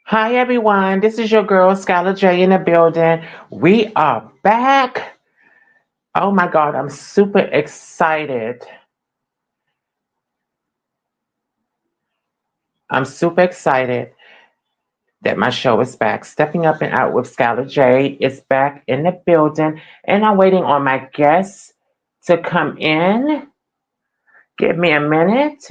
Hi everyone, this is your girl Skylar J in the building. We are back. Oh my God, I'm super excited. I'm super excited that my show is back. Stepping Up and Out with Skylar J is back in the building, and I'm waiting on my guests to come in. Give me a minute.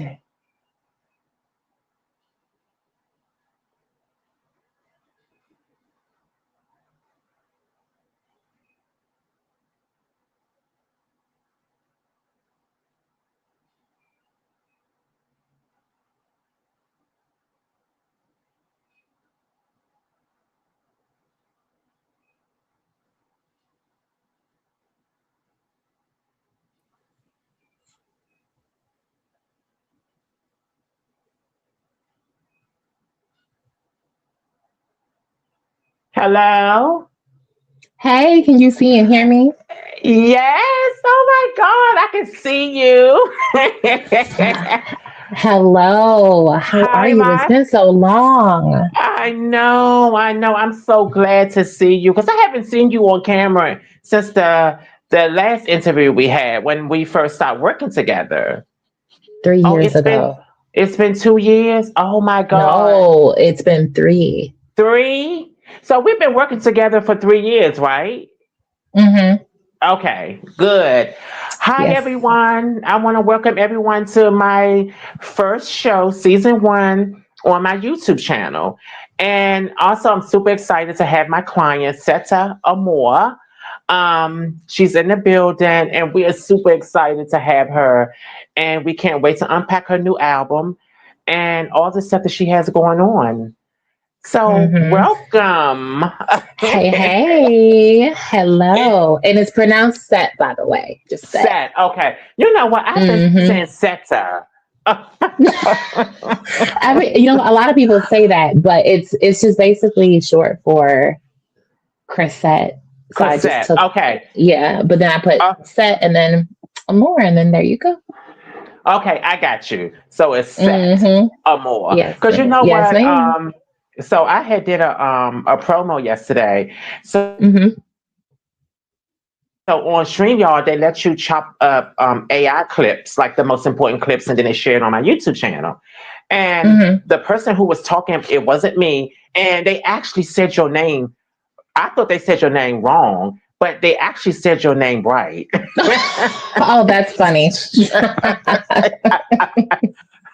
Hello? Hey, can you see and hear me? Yes, oh my God, I can see you. Hello, how are Hi, you? It's my been so long. I know. I'm so glad to see you because I haven't seen you on camera since the last interview we had when we first started working together. Three Oh, years ago. it's been 2 years. Oh my God, No, it's been three. three. So we've been working together for 3 years, right? Mm-hmm. Okay, good. Hi, Yes. everyone. I want to welcome everyone to my first show, season one, on my YouTube channel. And also, I'm super excited to have my client, Sette Amoure. She's in the building, and we are super excited to have her. And we can't wait to unpack her new album and all the stuff that she has going on. So, Mm-hmm. welcome. Hey, hey. Hello. And it's pronounced set, by the way. Just set. Set. Okay. You know what? I've been saying Mm-hmm. Seta. A lot of people say that, but it's just basically short for Chrisette. So I just Cassette. took, Okay. yeah, but then I put Uh, set and then more, and then there you go. okay, I got you. So it's set Mm-hmm. or more. Yes, Because you know yes, what? ma'am. So I had did a promo yesterday. So Mm-hmm. on StreamYard, they let you chop up AI clips, like the most important clips, and then they share it on my YouTube channel. And Mm-hmm. the person who was talking, it wasn't me. And they actually said your name. I thought they said your name wrong, but they actually said your name right. Oh, that's funny.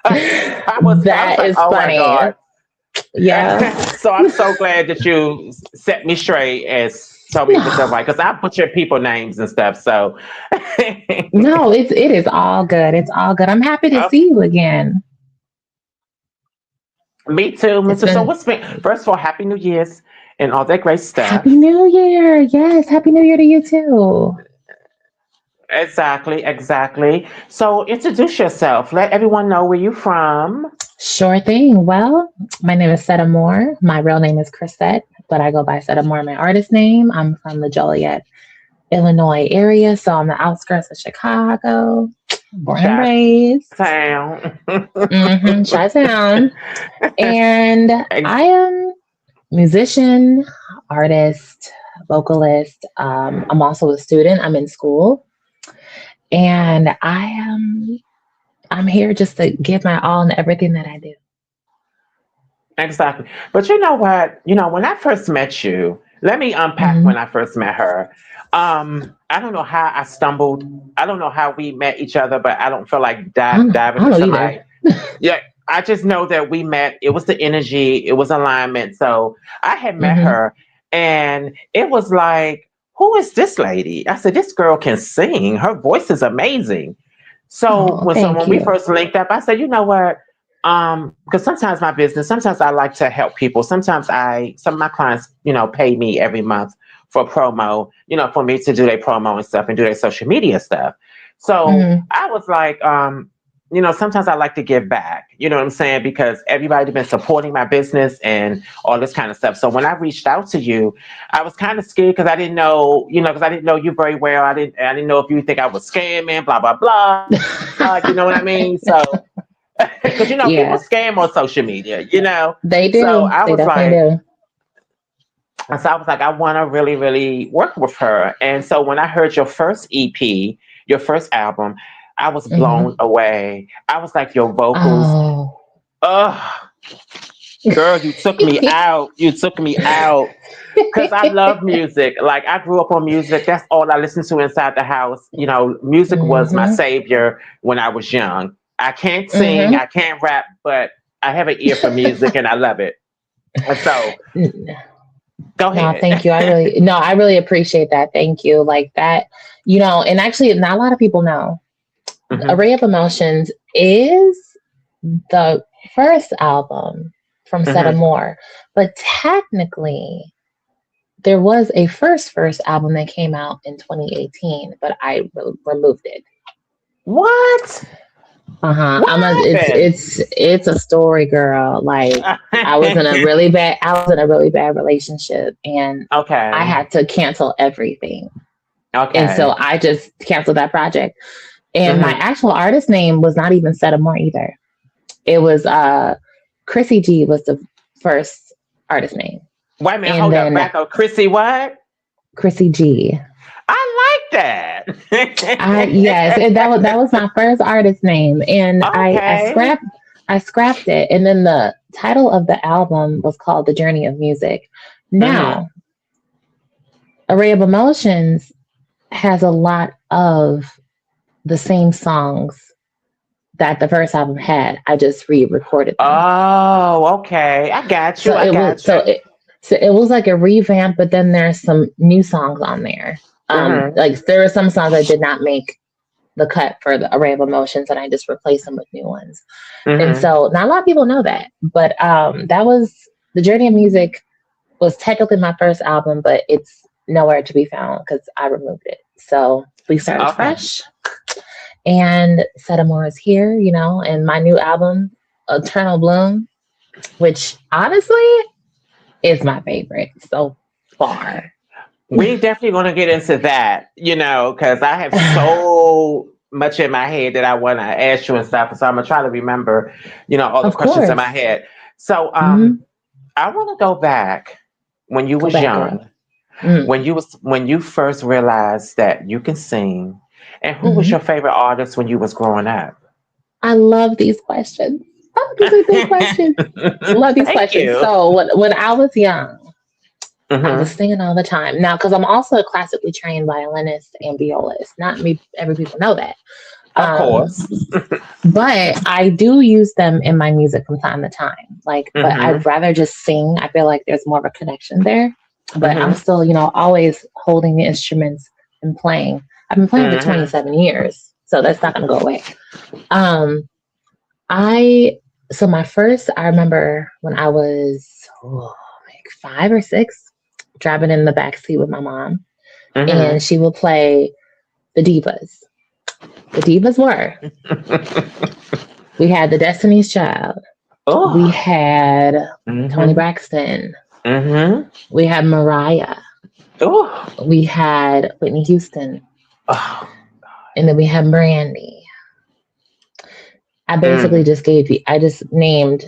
I was That like, is oh my funny. God. Yeah. So I'm so glad that you set me straight and told me to get No, stuff right because I butcher people names and stuff. So no, it is all good. It's all good. I'm happy to uh, see you again. me too, me It's too. So been what's been first of all, Happy New Year's and all that great Happy stuff. New Year. Yes, Happy New Year to you too. Exactly, exactly. So introduce yourself. Let everyone know where you're from. Sure thing. Well, my name is Sette Amoure. My real name is Chrisette, but I go by Sette Amoure, my artist name. I'm from the Joliet, Illinois area, so on the outskirts of Chicago. Born and Chat raised. town. Mm-hmm, Chi-town. And I am musician, artist, vocalist. I'm also a student. I'm in school, and I'm here just to give my all in everything that I do. Exactly. But you know what? When I first met you, let me unpack Hmm. when I first met her. I don't know how I stumbled. I don't know how we met each other, but I don't feel like I diving don't know into either. my. Yeah, I just know that we met. It was the energy, it was alignment. So I had met Hmm. her, and it was like, who is this lady? I said, this girl can sing. Her voice is amazing. So Oh, when thank we you. first linked up, I said, you know what? Because sometimes my business, sometimes I like to help people. Sometimes some of my clients, pay me every month for promo, for me to do their promo and stuff and do their social media stuff. So Hmm. I was like, sometimes I like to give back, you know what I'm saying? Because everybody's been supporting my business and all this kind of stuff. So when I reached out to you, I was kind of scared because I didn't know, because I didn't know you very well. I didn't know if you think I was scamming, blah, blah, blah. You know what I mean? So Because people Yeah, scam on social media. they So do. I They was definitely like, do. I want to really, really work with her. And so when I heard your first EP, your first album, I was blown Hmm. away. I was like, your vocals, Oh. ugh, girl, you took me out. You took me out. Because I love music. Like, I grew up on music. That's all I listened to inside the house. Music was my Hmm. savior when I was young. I can't sing, Hmm. I can't rap, but I have an ear for music and I love it. And so, go No, thank you. ahead. I really appreciate that. Thank you. Like that, and actually, not a lot of people know. Hmm. Array of Emotions is the first album from Sette Hmm. Amoure, but technically, there was a first album that came out in 2018, but I removed it. What? Uh-huh. What happened? It's a story, girl. Like I was in a really bad relationship, and I Okay. had to cancel everything. And so Okay. I just canceled that project. And my Hmm. actual artist name was not even Sette Amoure either. It was Chrissy G was the first artist name. Wait a minute, And hold up. then Back up. Chrissy, what? Chrissy G. I like I that. yes, and that was my first artist name. And Okay. I scrapped it. And then the title of the album was called The Journey of Music. Hmm. Now, Array of Emotions has a lot of the same songs that the first album had. I just re-recorded them. Oh, okay. I got So you. I it was got you. like a revamp, but then there's some new songs on there. Hmm. Like there are some songs I did not make the cut for the Array of Emotions, and I just replaced them with new ones. And Hmm. so not a lot of people know that, but that was The Journey of Music was technically my first album, but it's nowhere to be found because I removed it. So we started Okay. fresh, and Sette Amoure is here, and my new album, Eternal Bloom, which honestly is my favorite so far. We definitely going to get into that, because I have so much in my head that I want to ask you and stuff. So I'm going to try to remember, all the Of questions in my course. head. So Hmm. I want to go back when you Go was back, girl. young, Mm. when you first realized that you can sing, and who was your Hmm. favorite artist when you was growing up? I love these questions. Oh, these are good questions. Love these Thank questions. you. So when I was young, I was Hmm. singing all the time. Now, because I'm also a classically trained violinist and violist. Not me, every people know that. Of Um, course. but I do use them in my music from time to time. But Hmm. I'd rather just sing. I feel like there's more of a connection there. But I'm Hmm. still, always holding the instruments and playing. I've been playing for Hmm. 27 years, so that's not going to go away. Um, I so my first, I remember when I was like 5 or 6, driving in the back seat with my mom, and Hmm. she would play the divas. The divas were we had the Destiny's Child, we Oh. had Tony Hmm. Braxton, Hmm. we had Mariah, Oh. we had Whitney Houston, Oh. and then we had Brandy. I basically Mm. I just named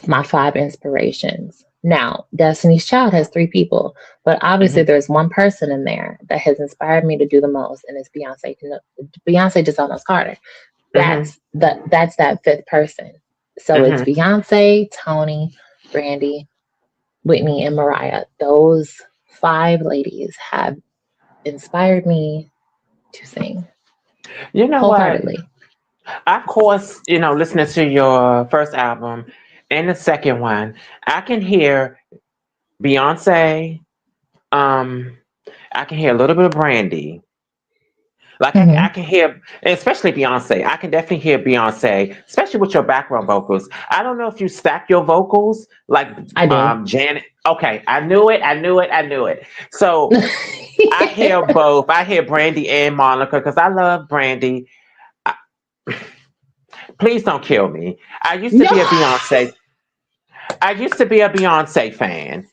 my 5 inspirations. Now, Destiny's Child has 3 people, but obviously Hmm. there's one person in there that has inspired me to do the most, and it's Beyonce. Beyonce just almost Carter. Hmm. That's that fifth person. So it's Hmm. Beyonce, Tony, Brandy, Whitney, and Mariah. Those 5 ladies have inspired me to sing You know what? wholeheartedly. Of course, listening to your first album and the second one, I can hear Beyonce. Um, I can hear a little bit of Brandy. Like I Hmm. can hear, especially Beyonce. I can definitely hear Beyonce, especially with your background vocals. I don't know if you stack your vocals like I do. Janet. Okay, I knew it. I knew it. I knew it. So I hear both. I hear Brandy and Monica because I love Brandy. I, please don't kill me. I used to No, be a Beyonce. I used to be a Beyonce fan,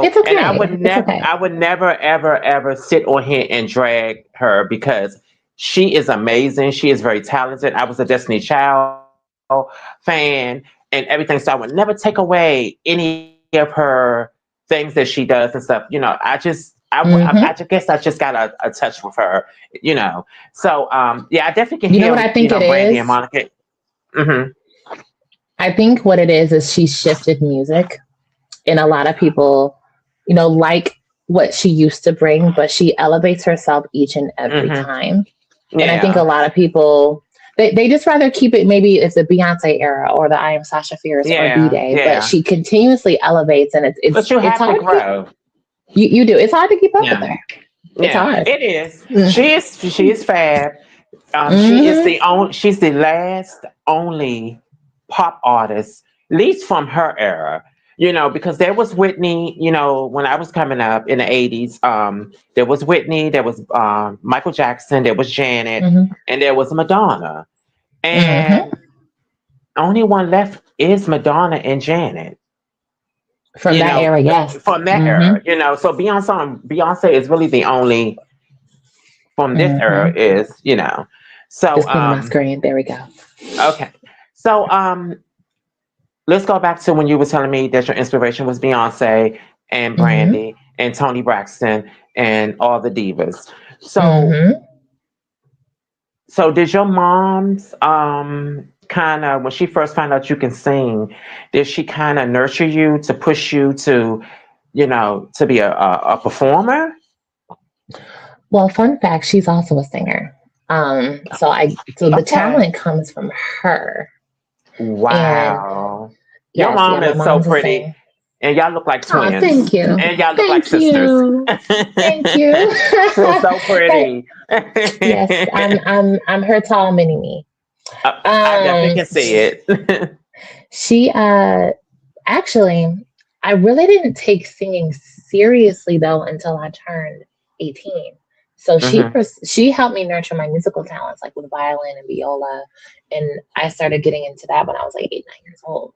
it's and I would okay. It's never, okay. I would never, ever, ever sit on here and drag her because she is amazing. She is very talented. I was a Destiny Child. fan and everything. So I would never take away any of her things that she does and stuff. I just guess I just got a touch with her. So yeah, I definitely can You know hear what I think it Brandy and is? Monica. Hmm. I think what it is she shifted music, and a lot of people, like what she used to bring, but she elevates herself each and every Hmm. time. And I think a Yeah. lot of people they just rather keep it, maybe it's the Beyonce era or the I Am Sasha Fierce or B Yeah. Day, but Yeah. she continuously elevates, and it's But it's you it's have to hard to keep. grow. You do. It's hard to keep up with Yeah. her. It's Yeah. hard. It is. Mm. She is fab. Hmm. She's the last only pop artist, at least from her era. Because there was Whitney. When I was coming up in the '80s, there was Whitney, there was Michael Jackson, there was Janet, Hmm. and there was Madonna. Hmm. And only one left is Madonna and Janet. From that era, yes. From that Hmm. era. So Beyonce is really the only from this era Hmm. is. So Just put on my screen. There we go. okay. So let's go back to when you were telling me that your inspiration was Beyonce and Hmm. Brandy and Toni Braxton and all the divas. So Hmm. so did your mom's kind of, when she first found out you can sing, did she kind of nurture you to push you to be a performer? Well, fun fact, she's also a singer. So the Okay. talent comes from her. And Wow. Your yes, yeah, mom my is so mom's a pretty, singer. and y'all look like Oh, twins, thank you. and y'all look like Thank sisters. you. Thank you. She's so But pretty. yes, I'm her tall mini me. I definitely Um can see it. she actually, I really didn't take singing seriously though until I turned 18. So Hmm. she helped me nurture my musical talents, like with violin and viola, and I started getting into that when I was like 8, 9 years old.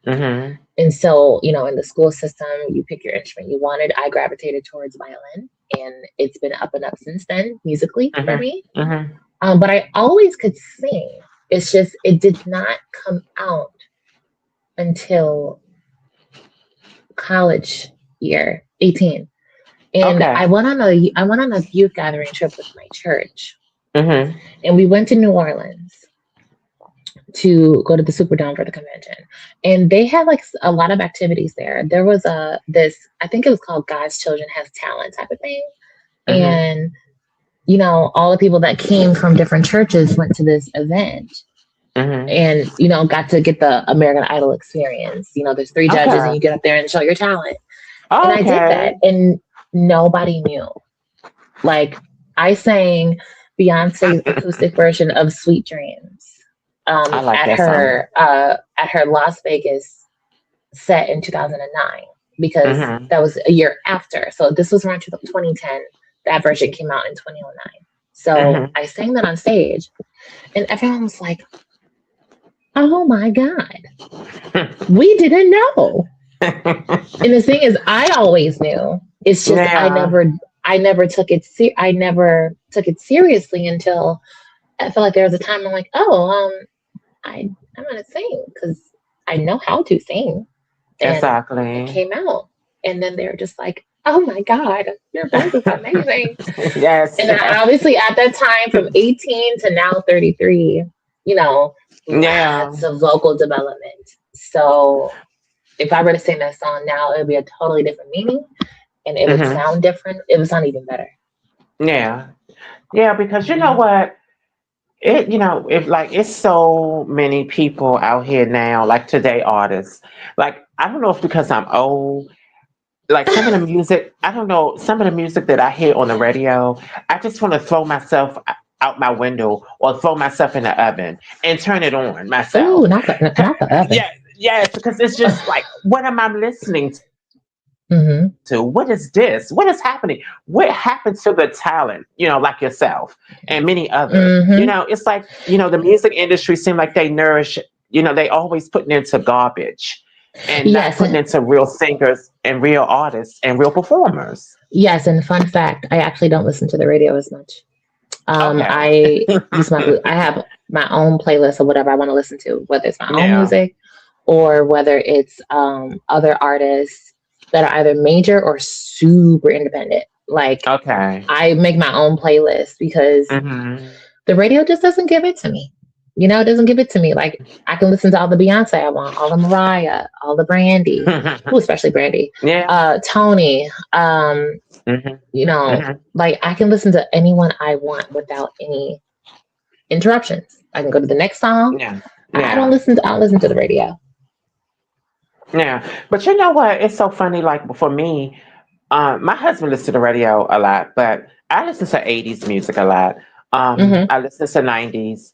Hmm. And so, in the school system, you pick your instrument you wanted. I gravitated towards violin, and it's been up and up since then, musically for Hmm. me. Hmm. But I always could sing. It's just it did not come out until college year, 18. And Okay. I went on a youth gathering trip with my church, Hmm. and we went to New Orleans to go to the Superdome for the convention. And they had like a lot of activities there. There was I think it was called God's Children Has Talent type of thing. Hmm. And all the people that came from different churches went to this event Hmm. and got to get the American Idol experience. There's 3 judges and Okay. you get up there and show your talent. And I did Okay. that, and nobody knew. Like, I sang Beyonce's acoustic version of Sweet Dreams I like at that song. her Las Vegas set in 2009, because Hmm. that was a year after. So this was around 2010. That version came out in 2009. So Hmm. I sang that on stage, and everyone was like, "Oh my God, we didn't know." And the thing is, I always knew. It's just Yeah. I never took it I never took it seriously until I felt like there was a time I'm like, oh, I'm gonna sing because I know how to sing, and it Exactly. came out. And then they were just like, oh my God, your voice is amazing. Yes. And I, obviously, at that time, from 18 to now 33, Yeah. lots of vocal development. So if I were to sing that song now, it would be a totally different meaning, and it would Hmm. sound different. It would sound even better. Yeah. Yeah, because you know Mhm. what? If like it's so many people out here now, like today artists. Like, I don't know if because I'm old, like some of the music, I don't know, some of the music that I hear on the radio, I just want to throw myself out my window or throw myself in the oven and turn it on Ooh, myself. not the oven. Yeah, yes, because it's just like, what am I listening to? What is Hmm. this? What is happening? What happened to the talent, like yourself and many others? It's Hmm. like, the music industry seem like they nourish, they always putting into garbage and not Yes, putting into real singers and real artists and real performers. yes. And fun fact, I actually don't listen to the radio as much. Okay. I use my blue. I have my own playlist of whatever I want to listen to, whether it's my own Yeah. music or whether it's other artists that are either major or super independent. Like Okay. I make my own playlist because Mm-hmm. the radio just doesn't give it to me. You know, it doesn't give it to me. Like I can listen to all the Beyonce I want, all the Mariah, all the Brandy, who especially Brandy, Yeah. Tony. Mm-hmm. You know, Mm-hmm. like I can listen to anyone I want without any interruptions. I can go to the next song. Yeah. I don't Yeah. listen to. I don't listen to the radio. Yeah. But you know what? It's so funny. Like for me, my husband listens to the radio a lot, but I listen to 80s music a lot. Hmm. I listen to 90s,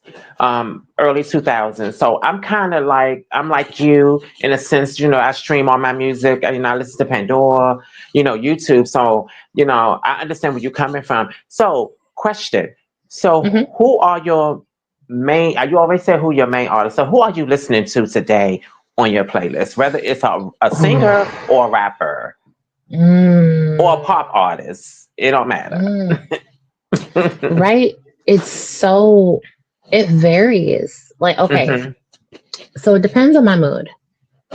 early 2000s. So I'm like you in a sense, I stream all my music, I listen to Pandora, YouTube. So, I understand where you're coming from. So, question. So, Hmm. who are your you always say who your main artist. So, who are you listening to today on your playlist, whether it's a singer or a rapper? Or a Mm, pop artist. It don't matter. mm. Right? It's so. It varies. Like okay, Hmm. so it depends on my mood.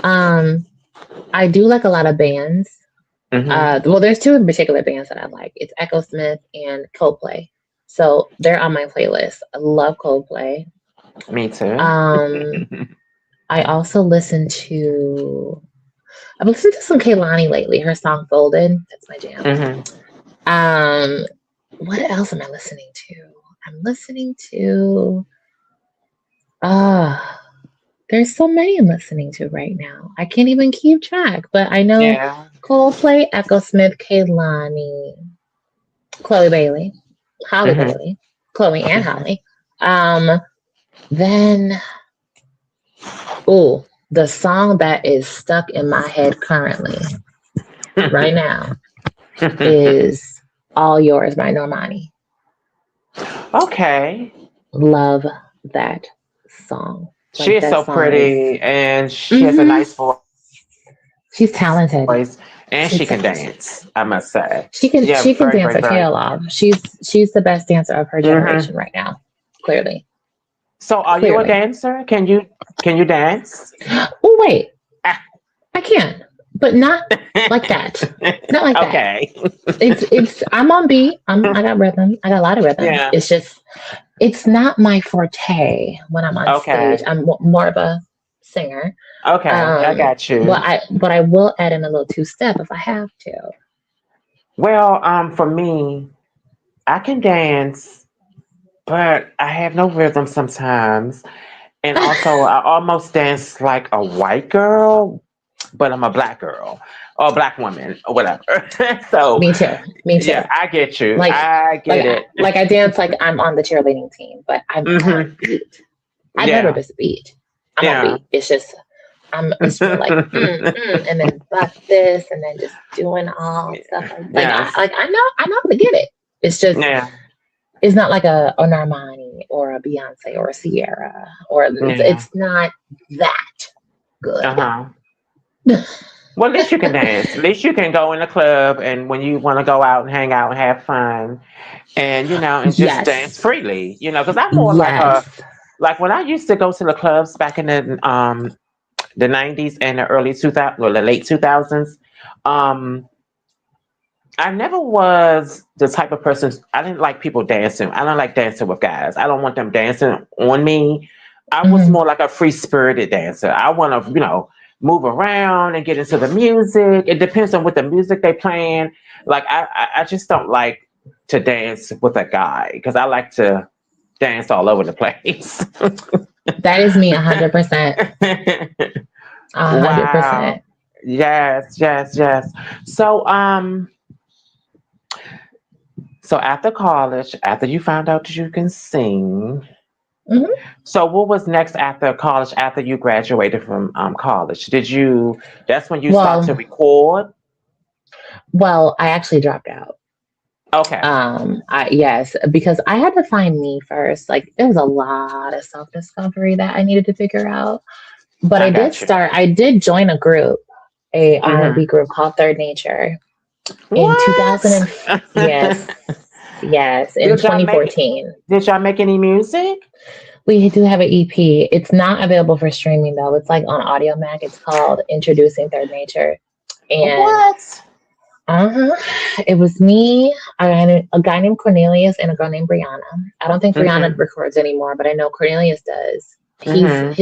Um, I do like a lot of bands. Hmm. Well, there's two in particular bands that I like. It's Echo Smith and Coldplay. So they're on my playlist. I love Coldplay. Me too. Um, I also I've listened to some Kaylani lately. Her song Folded. That's my jam. Hmm. Um, what else am I listening to? I'm listening to uh there's so many I'm listening to right now. I can't even keep track, but I know Yeah. Coldplay, Echo Smith, Kaylani, Chloe Bailey, Holly Hmm. Bailey, Chloe and Holly. Um, then the song that is stuck in my head currently, right now, is All Yours by Normani. Okay. Love that song. She Like is that so song is pretty and she has a hmm nice voice she's and she talented. can dance, I She's must talented. say. She Yeah, can very, she can very, dance her very. tail off. She's the best dancer of her Hmm. generation right now. Clearly. So are you a Clearly. dancer? Can you dance? Oh wait, I can, but not like that. Not like that. Okay. It's I'm on beat. I got rhythm. I got a lot of rhythm. Yeah. It's just it's not my forte when I'm on stage. Okay. I'm more of a singer. Okay. I got But you. I will add in a little two step if I have to. Well, for me, I can dance, but I have no rhythm sometimes. And also, I almost dance like a white girl, but I'm a black girl or a black woman or whatever. So, Me too. Me too. yeah, I get you. Like I like get it. like I dance like I'm on the cheerleading team, but I'm on Hmm. beat. I never Yeah. miss a beat. I'm on Yeah. beat. It's just it's real like and then buck this and then just doing all stuff like Yes. I know how to get it. It's just Yeah. it's not like an Armani or a Beyonce or a Sierra or Yeah. it's not that good. Uh-huh. Well, at least you can dance. At least you can go in the club and when you want to go out and hang out and have fun and just dance Yes. freely, because I'm more Yes. like when I used to go to the clubs back in the 90s and the early 2000s or the late 2000s. um I never was the type of person. I didn't like people dancing. I don't like dancing with guys. I don't want them dancing on me. I was Hmm. more like a free spirited dancer. I want to move around and get into the music. It depends on what the music they playing. Like I just don't like to dance with a guy because I like to dance all over the place. That is me 100%. 100%. Wow. Yes, yes, yes. So so after college, after you found out that you can sing, Hmm. so what was next after college, after you graduated from college? That's when you start to Well, record? I actually dropped out. Okay, Yes, because I had to find me first. Like there was a lot of self-discovery that I needed to figure out. But I got you. I did join a group, a R&B Hmm. group called Third Nature in What? 2000 yes, yes, in Did y'all make 2014. did y'all make any music? We do have an EP. It's not available for streaming though. It's like on Audio Mac. It's called Introducing Third Nature. And What? it was me, a guy named Cornelius, and a girl named Brianna. I don't think Brianna Mm-hmm. records anymore, but I know Cornelius does. Mm-hmm.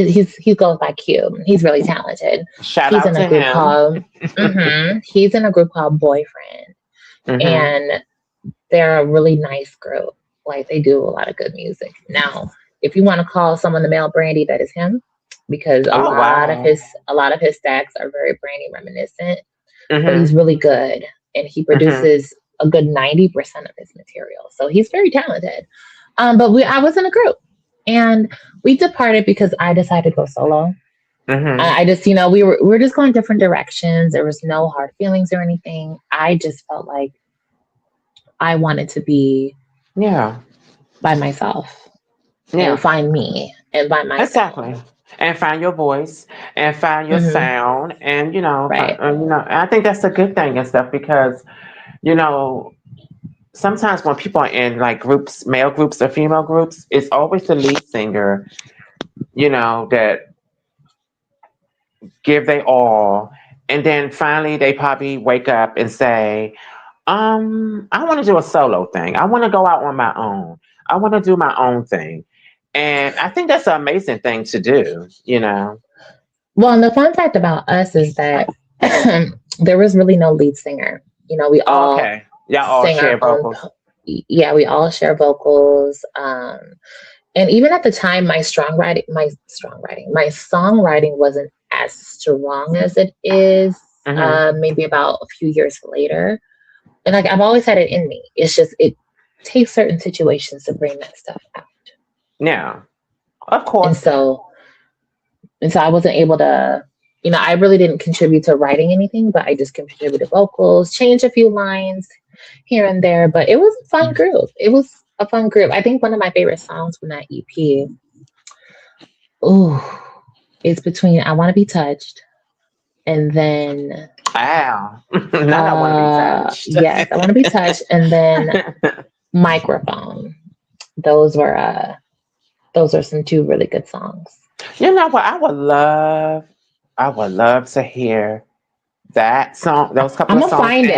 He goes by Q. He's really talented. Shout He's out in a to group him. called he's in a group called Boyfriend, Mm-hmm. and they're a really nice group. Like they do a lot of good music. Now, if you want to call someone the male Brandy, that is him, because Oh wow. a lot of his stacks are very Brandy reminiscent. But Mm-hmm. he's really good, and he Mm-hmm. produces a good 90% of his material. So he's very talented. But I was in a group, and we departed because I decided to go solo. Mm-hmm. I just, we were just going different directions. There was no hard feelings or anything. I just felt like I wanted to be Yeah. by myself and Yeah. find me and find my Exactly. sound. And find your voice and find your Hmm. sound, and Right. I think that's a good thing and stuff because you know, sometimes when people are in like groups, male groups or female groups, it's always the lead singer, that give they all, and then finally they probably wake up and say, I want to do a solo thing. I want to go out on my own. I want to do my own thing. And I think that's an amazing thing to do. Well, and the fun fact about us is that there was really no lead singer. We Oh, all okay. Y'all all sing our share own. vocals. Yeah, we all share vocals. And even at the time, my songwriting wasn't as strong as it is. Hmm. Maybe about a few years later, and like I've always had it in me. It's just it takes certain situations to bring that stuff out, Yeah, of and course. so and so I wasn't able to. I really didn't contribute to writing anything, but I just contributed vocals, changed a few lines here and there. But it was a fun group. It was a fun group. I think one of my favorite songs from that EP, ooh, is between "I Want to Be Touched" and then Ow. Not I want to be touched. yes, "I Want to Be Touched" and then "Microphone." Those were some two really good songs. You know what? I would love to hear that song, those couple I'm of gonna songs, find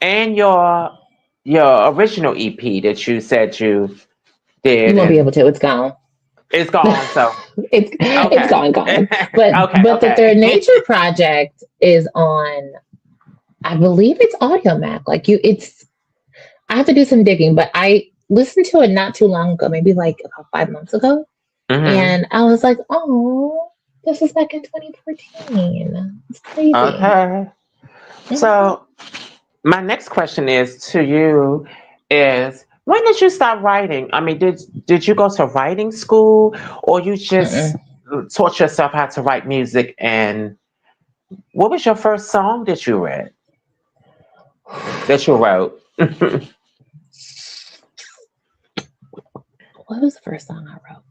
and it. your original EP that you said you You did, won't be and able to. It's gone. it's gone. So It's okay, gone. okay, But the Third okay. Nature project is on. I believe it's Audio Mac. Like you, it's. I have to do some digging, but I listened to it not too long ago, maybe like about 5 months ago, Hmm. and I was like, oh, this was back in 2014. It's crazy. Okay. Mhm. So my next question is to you is when did you start writing? I mean, did you go to writing school or you just Mm-mm. taught yourself how to write music? And what was your first song that you read, that you wrote? What was the first song I wrote?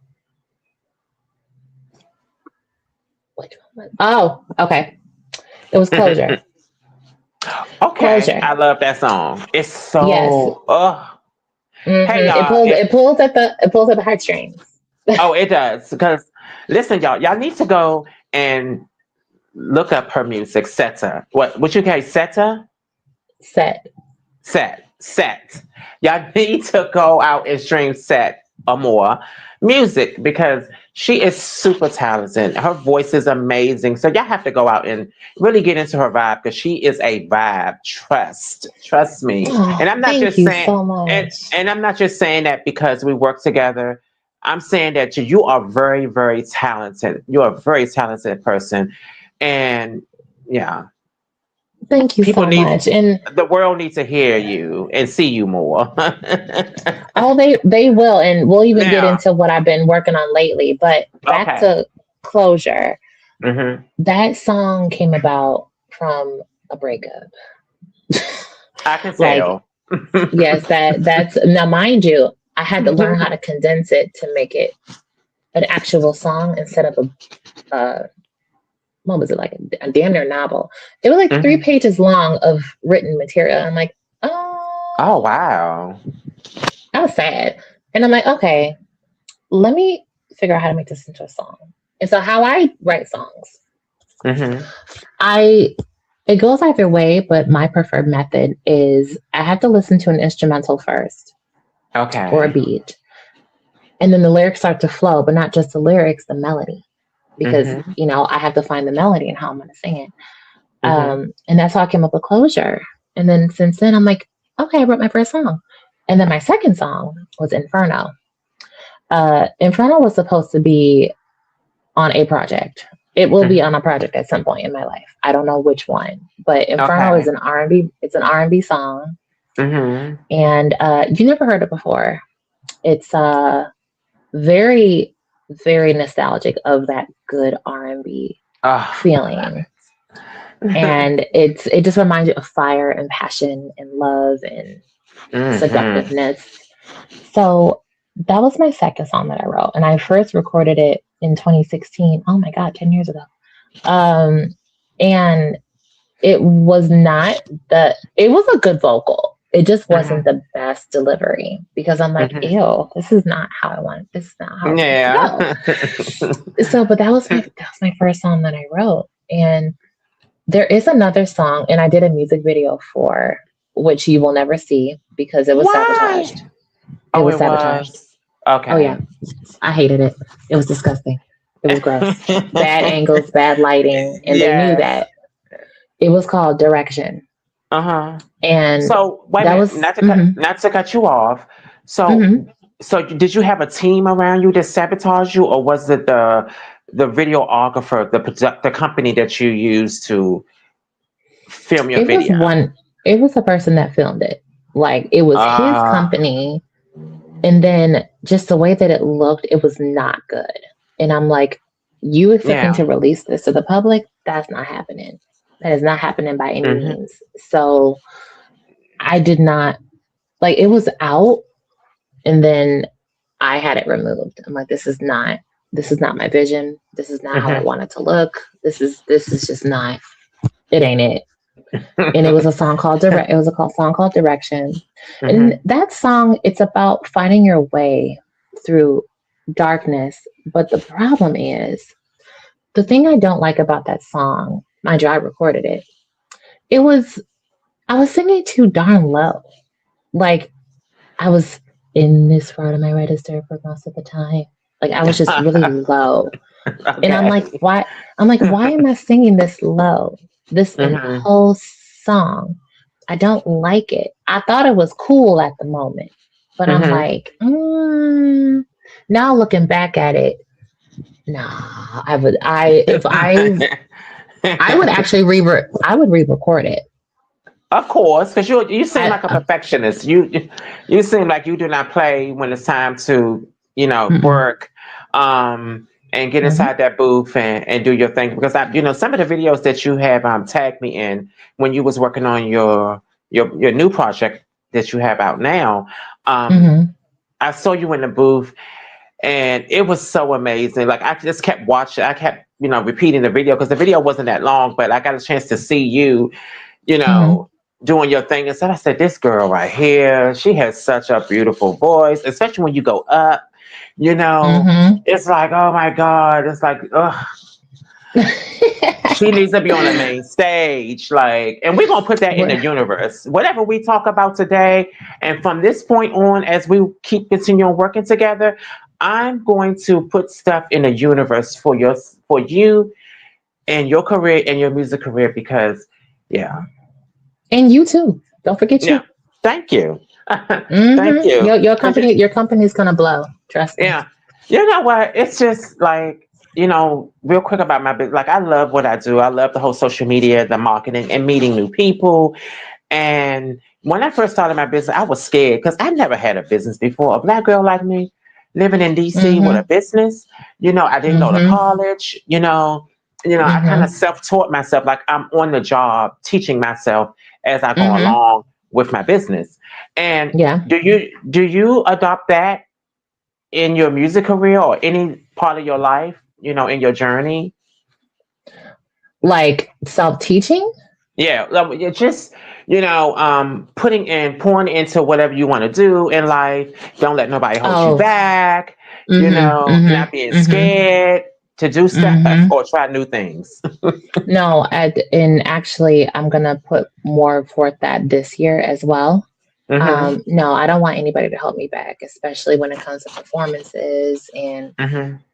Which one Oh, okay. It was Closure. Okay, Closure. I love that song. It's Yes. so hey It y'all. pulls at the heartstrings. It does because listen, y'all need to go and look up her music. Setta. What you call Setta? Set. Set. Y'all need to go out and stream Set Amoure music because she is super talented. Her voice is amazing. So y'all have to go out and really get into her vibe because she is a vibe. Trust me. And Oh, I'm not thank just you saying, so and much. and I'm not just saying that because we work together. I'm saying that you are very, very talented. You're a very talented person, and yeah, Thank you people so need much. And the world needs to hear you and see you more. oh, they will, and we'll even get Now, into what I've been working on lately. But back okay. to Closure. Hmm. That song came about from a breakup. I can Like, tell. yes, that's now mind you, I had to learn how to condense it to make it an actual song instead of a what was it, like a damn near novel. It was like three Hmm. pages long of written material. I'm like, oh, Oh wow. I was sad. And I'm like, okay, let me figure out how to make this into a song. And so how I write songs, Mm-hmm. I it goes either way, but my preferred method is I have to listen to an instrumental first or a Okay. beat, and then the lyrics start to flow, but not just the lyrics, the melody, because Mm-hmm. I have to find the melody and how I'm going to sing it. Mm-hmm. And that's how I came up with Closure. And then since then, I'm like, okay, I wrote my first song, and then my second song was Inferno. Inferno was supposed to be on a project. It will be on Mm-hmm. a project at some point in my life. I don't know which one, but Inferno is Okay. an R&B. It's an R&B song, Mm-hmm. and you never heard it before. It's very, very nostalgic of that good R&B Oh, I love feeling, it. and it just reminds you of fire and passion and love and Mm-hmm. seductiveness. So that was my second song that I wrote, and I first recorded it in 2016. Oh my God, 10 years ago. Um, and it was not it was a good vocal. It just wasn't Mm-hmm. the best delivery because I'm like, Mm-hmm. ew, this is not how I want. This is not how I want it to Yeah. go. So, but that was my first song that I wrote, and there is another song, and I did a music video for which you will never see because it was Why? sabotaged. It Oh, was it sabotaged. was. Oh yeah, Okay. I hated it. It was disgusting. It was gross. Bad angles, bad lighting, and they knew Yes. that. It was called Direction, Uh-huh. and So wait a that minute, was hmm not to cut you off. So hmm did you have a team around you that sabotaged you, or was it the videographer, the company that you used to film your it was video? one. It was the person that filmed it. Like it was his Uh company, and then just the way that it looked, it was not good. And I'm like, you expecting yeah. to release this to the public? That's not happening. That is not happening by any Hmm. means. So I did not like it was out, and then I had it removed. I'm like, this is not my vision. This is not how I Hmm. want it to look. This is just not. It ain't it. And it was a song called Direct. It was a song called Direction, and Hmm. that song it's about finding your way through darkness. But the problem is the thing I don't like about that song. Mind you, I recorded it. It was I was singing too darn low. Like I was in this part of my register for most of the time. Like I was just really low. And I'm like, Okay. why? I'm like, why am I singing this low? This in the Hmm. whole song. I don't like it. I thought it was cool at the moment, but I'm Hmm. like, now looking back at it, nah, I would, I, if I would actually I would re-record it. Of course, because you seem I, like a perfectionist. You seem like you do not play when it's time to mm-mm, work, and get mm-hmm, inside that booth and do your thing. Because some of the videos that you have tagged me in when you was working on your new project that you have out now. Um, mm-hmm, I saw you in the booth, and it was so amazing. Like I just kept watching. I kept repeating the video because the video wasn't that long, but I got a chance to see you you mm-hmm, know, doing your thing. And so I said, this girl right here, she has such a beautiful voice, especially when you go up, you know, mm-hmm. it's like, oh my God, it's like, ugh, she needs to be on the main stage. Like, and we're going to put that in the What? universe. Whatever we talk about today, and from this point on, as we keep continuing working together, I'm going to put stuff in the universe for you and your career and your music career because yeah. And you too. Don't forget Yeah. you. Thank you. Thank Mm-hmm. you. Your Cause company, your company's gonna blow. Trust me. yeah, you know what? It's just like real quick about my business. Like I love what I do. I love the whole social media, the marketing, and meeting new people. And when I first started my business, I was scared because I never had a business before. A black girl like me, living in DC with a Mm-hmm. business. I didn't go to Mm-hmm. college. I kind of Mm-hmm. self-taught myself. Like I'm on the job teaching myself as I go Mm-hmm. along with my business. And Yeah. do you adopt that in your music career or any part of your life? In your journey? Like self-teaching. Yeah, it's just pouring into whatever you want to do in life. Don't let nobody hold you Oh, back. not being scared to do stuff or try new things. No, and actually, I'm gonna put more forth that this year as well. No, I don't want anybody to hold me back, especially when it comes to performances and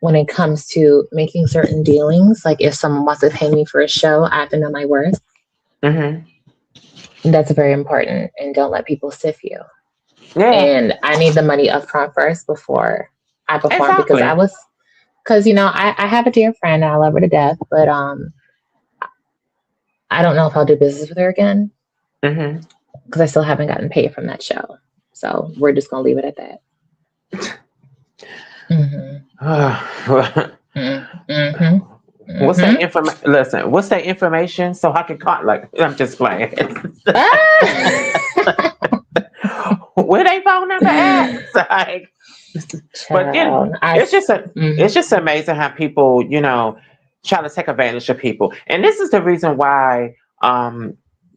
when it comes to making certain dealings. Like if someone wants to pay me for a show, I have to know my worth. That's very important. And don't let people sift you. Yeah. And I need the money up front first before I perform Exactly. because I have a dear friend and I love her to death, but I don't know if I'll do business with her again because I still haven't gotten paid from that show. So we're just gonna leave it at that. What's that information? Listen, what's that information? So I can call. Like, I'm just playing. Where they phone number at? Like, but it's just amazing how people, try to take advantage of people, and this is the reason why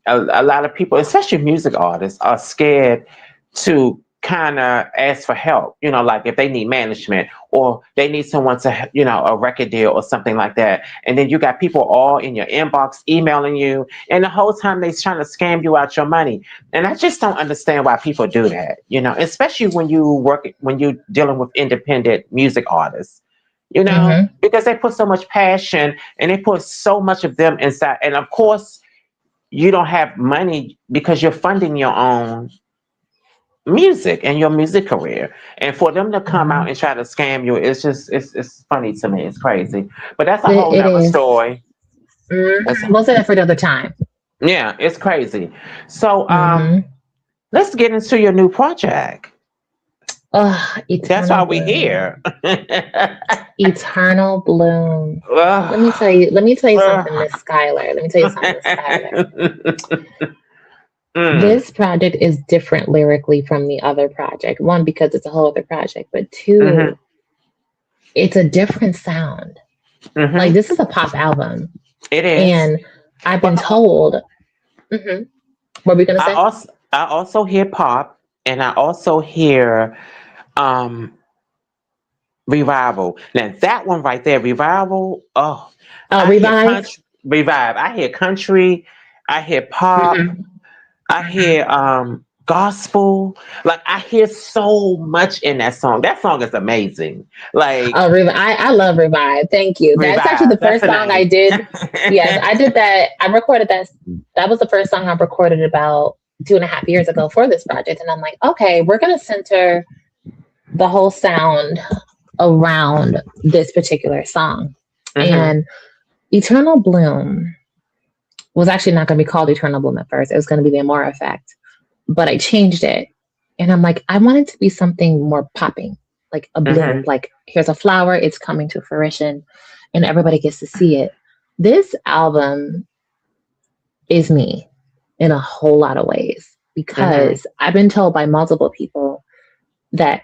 a lot of people, especially music artists, are scared to kind of ask for help, like if they need management or they need someone to, a record deal or something like that. And then you got people all in your inbox emailing you, and the whole time they're trying to scam you out your money. And I just don't understand why people do that, especially when you're dealing with independent music artists, because they put so much passion and they put so much of them inside. And of course, you don't have money because you're funding your own music and your music career, and for them to come out and try to scam you, it's funny to me. It's crazy, but that's a whole nother story. We'll say that for another time. Yeah, it's crazy. So let's get into your new project. That's why we're here. Eternal Bloom. Let me tell you something, Miss Skylar. This project is different lyrically from the other project. One, because it's a whole other project, but two, it's a different sound. Like, this is a pop album. It is. And I've been told. What were we gonna say? I also hear pop, and I also hear revival. Now that one right there, revival. Revive. Revive. I hear country. I hear pop. I hear gospel. Like, I hear so much in that song. That song is amazing. Like, I love Revive. Thank you. That's actually the first song I did. Yes, I did that. I recorded that. That was the first song I recorded about 2.5 years ago for this project. And I'm like, okay, we're gonna center the whole sound around this particular song. And Eternal Bloom was actually not going to be called Eternal Bloom at first. It was going to be the Amore Effect, but I changed it. And I'm like, I want it to be something more popping, like a bloom. Like, here's a flower, it's coming to fruition, and everybody gets to see it. This album is me in a whole lot of ways, because I've been told by multiple people that,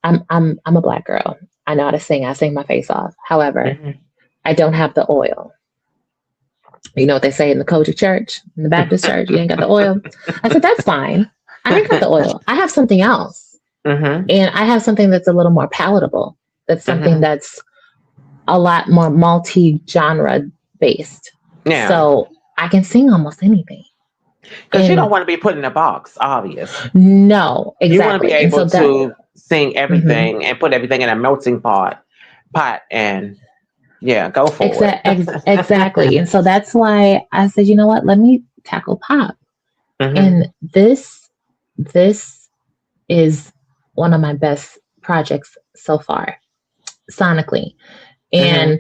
I'm a Black girl. I know how to sing. I sing my face off. However, I don't have the oil. You know what they say in the Kojic church, in the Baptist church, you ain't got the oil. I said, that's fine. I ain't got the oil. I have something else. And I have something that's a little more palatable. That's something that's a lot more multi-genre based. Yeah. So I can sing almost anything. Because you don't want to be put in a box, obvious. No, exactly. You want to be able to sing everything and put everything in a melting pot and... yeah, go for it. Exactly. And so that's why I said, you know what, let me tackle pop. And this is one of my best projects so far, sonically. And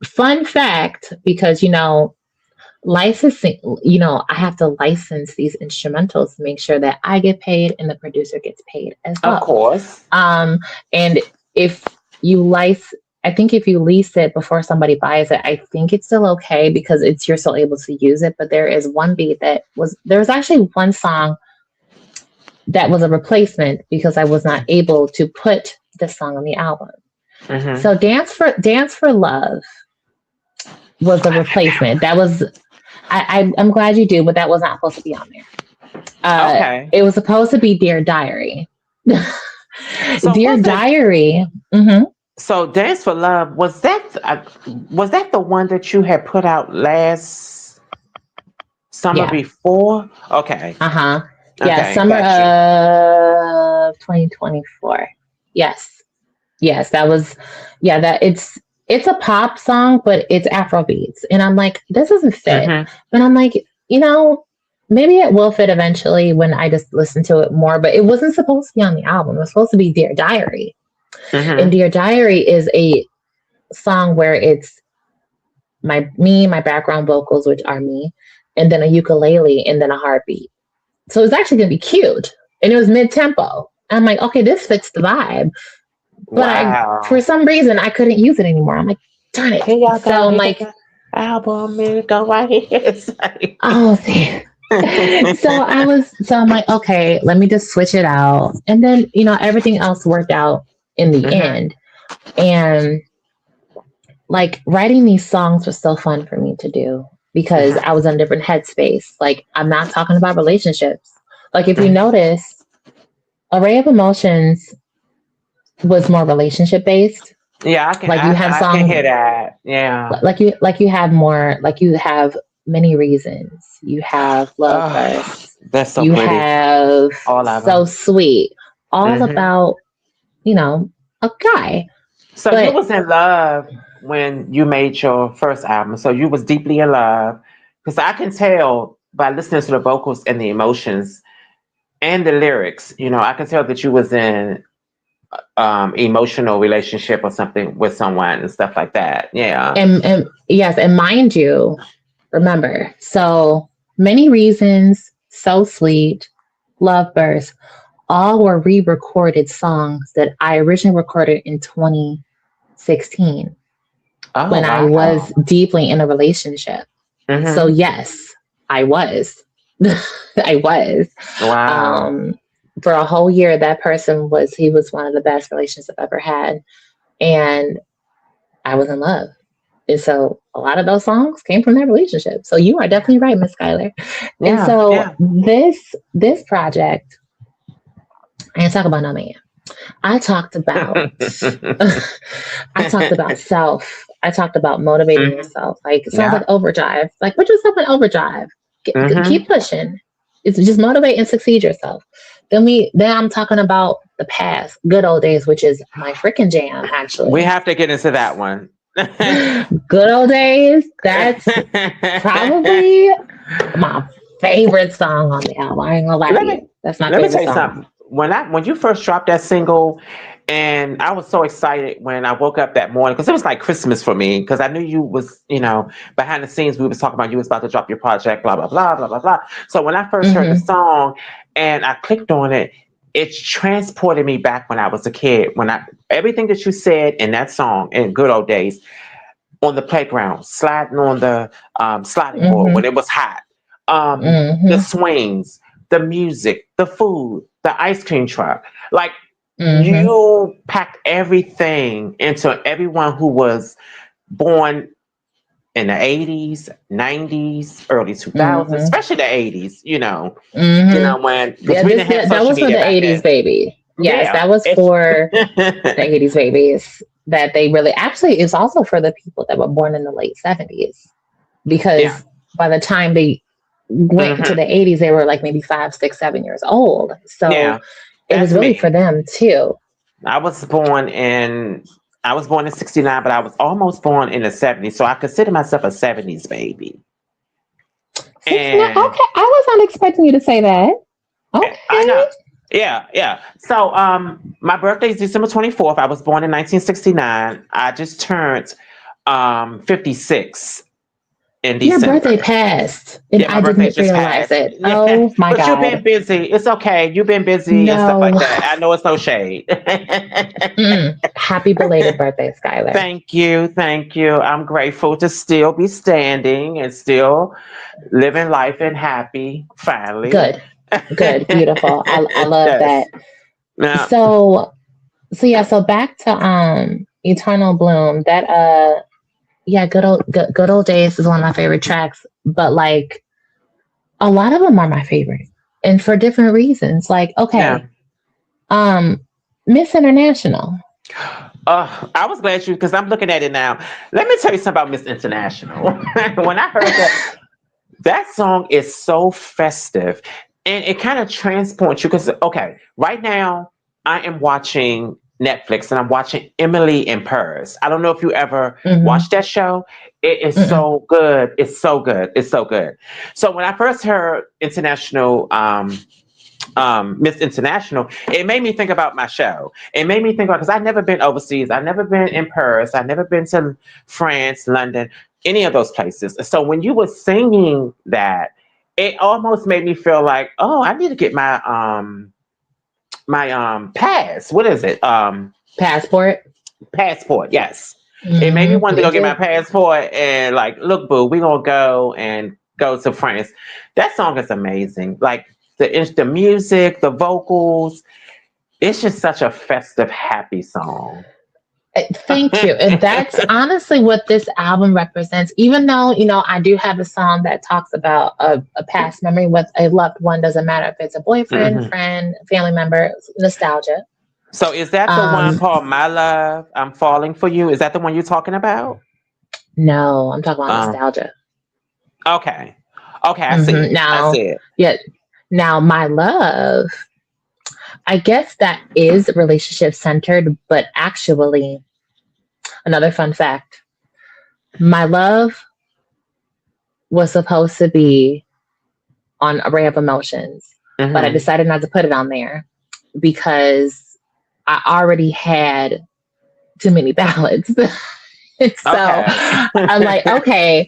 fun fact, because, licensing, I have to license these instrumentals to make sure that I get paid and the producer gets paid as well. Of course. And if you I think if you lease it before somebody buys it, I think it's still okay because you're still able to use it. But there is one beat there was actually one song that was a replacement because I was not able to put this song on the album. So Dance for Love was a replacement. That was, I'm glad you do, but that was not supposed to be on there. Okay. It was supposed to be Dear Diary. So Dear was it? Diary. Hmm. So Dance for Love was that the one that you had put out last summer Yeah. before? Okay, Uh-huh. Yeah, okay, summer got you. of 2024. Yes. Yes, that was, yeah, that it's a pop song, but it's Afro beats. And I'm like, this doesn't fit. Mm-hmm. But I'm like, you know, maybe it will fit eventually when I just listen to it more. But it wasn't supposed to be on the album. It was supposed to be Dear Diary. And Mm-hmm. Dear Diary is a song where it's my background vocals, which are me, and then a ukulele and then a heartbeat. So it's actually gonna be cute. And it was mid tempo. I'm like, okay, this fits the vibe. But for Wow. some reason, I couldn't use it anymore. I'm like, darn it. Here y'all go. So I'm Here go like, the album. Here it go right here. It's oh, see. So I'm like, okay, let me just switch it out. And then, everything else worked out in the Mhm. end. And like writing these songs was so fun for me to do because Mhm. I was in a different headspace. Like, I'm not talking about relationships. Like, if you Mhm. notice, Array of Emotions was more relationship based. Yeah, Like, you have I can songs hear that. Yeah. like you have more, like you have Many Reasons, you have Love Oh, Burst, that's so you pretty. have All of So them. Sweet, all Hmm. about a guy. So you But was in love when you made your first album. So you was deeply in love, because I can tell by listening to the vocals and the emotions and the lyrics. I can tell that you was in emotional relationship or something with someone and stuff like that. Yeah. and yes, and mind you, remember, so Many Reasons, So Sweet, Love Burst, all were re-recorded songs that I originally recorded in 2016 Oh when I wow. was deeply in a relationship. So Hmm. yes, I was. I was. Wow. Um, for a whole year, that person he was one of the best relationships I've ever had. And I was in love. And so a lot of those songs came from that relationship. So you are definitely right, Miss Skylar. And Yeah. so Yeah. this project, I didn't talk about no man. I talked about I talked about self. I talked about motivating Hmm. yourself. Like songs like Yeah. Overdrive. Like put yourself in overdrive. Keep Hmm. pushing. It's just motivate and succeed yourself. Then I'm talking about the past, good old days, which is my freaking jam, We actually. have to get into that one. Good old days. That's probably my favorite song on the album. I ain't gonna lie to let you. me That's my let me tell favorite you song. something. When you first dropped that single, and I was so excited when I woke up that morning because it was like Christmas for me because I knew you was behind the scenes we was talking about you was about to drop your project, blah blah blah blah blah blah. So when I first heard the Hmm. song and I clicked on it, it transported me back when I was a kid. When I everything that you said in that song in Good Old Days, on the playground, sliding on the sliding board when Hmm. it was hot, the Hmm. swings, the music, the food, the ice cream truck. Like Hmm. you packed everything into everyone who was born in the 80s, 90s, early 2000s, Hmm. especially the 80s, Hmm. when, because Yeah, we didn't have that social was for media the back 80s, then. baby. Yes, Yeah. that was It's, for the 80s babies that they really actually it's also for the people that were born in the late 70s yeah. because by the time they went into Hmm. the 80s they were like maybe 5, 6, 7 years old. So Yeah. it That's was really for me. them too. I was born in I was born in 69, but I was almost born in the 70s. So I consider myself a 70s baby. 69. And Okay, I was not expecting you to say that. I Okay. know. Yeah, yeah. So my birthday is December 24th. I was born in 1969. I just turned 56 in Your birthday December. passed and Yeah, my I birthday's didn't just realize passed. it. Yeah, Oh my but you've been God. busy. It's okay. You've been busy and stuff like No. that. I know it's no shade. Happy belated birthday, Skylar. Thank you. Thank you. I'm grateful to still be standing and still living life and happy, finally. Good. Good. Beautiful. I love Yes. that. Now, So yeah, so back to Eternal Bloom. That yeah, good old days is one of my favorite tracks, but like a lot of them are my favorite. And for different reasons. Like, yeah. okay, um Miss International. I was glad you because I'm looking at it now. Let me tell you something about Miss International. When I heard that song is so festive, and it kind of transports you. Because okay, right now I am watching Netflix and I'm watching Emily in Paris. I don't know if you ever Mm-hmm. watched that show. It is Mm-mm. so good. It's so good. It's so good. So when I first heard International, Miss International, it made me think about my show. It made me think about because I've never been overseas. I've never been in Paris. I've never been to France, London, any of those places. So when you were singing that, it almost made me feel like, oh, I need to get my pass. What is it? Passport. Passport. Yes. It made me Mm-hmm. want to Me go get my too. passport and like, look, boo, we gonna go and go to France. That song is amazing. Like the music, the vocals, it's just such a festive, happy song. Thank you. And that's honestly what this album represents. Even though, I do have a song that talks about a past memory with a loved one, doesn't matter if it's a boyfriend, Hmm. friend, family member, nostalgia. So is that the one Um, called My Love? I'm Falling for You. Is that the one you're talking about? no, I'm talking about Um, nostalgia. okay. Okay, I see it. I Now, see it. yeah, now my love, I guess that is relationship centered, but actually, another fun fact, my love was supposed to be on Array of Emotions, but I Hmm. decided not to put it on there because I already had too many ballads. So Okay. I'm like, okay.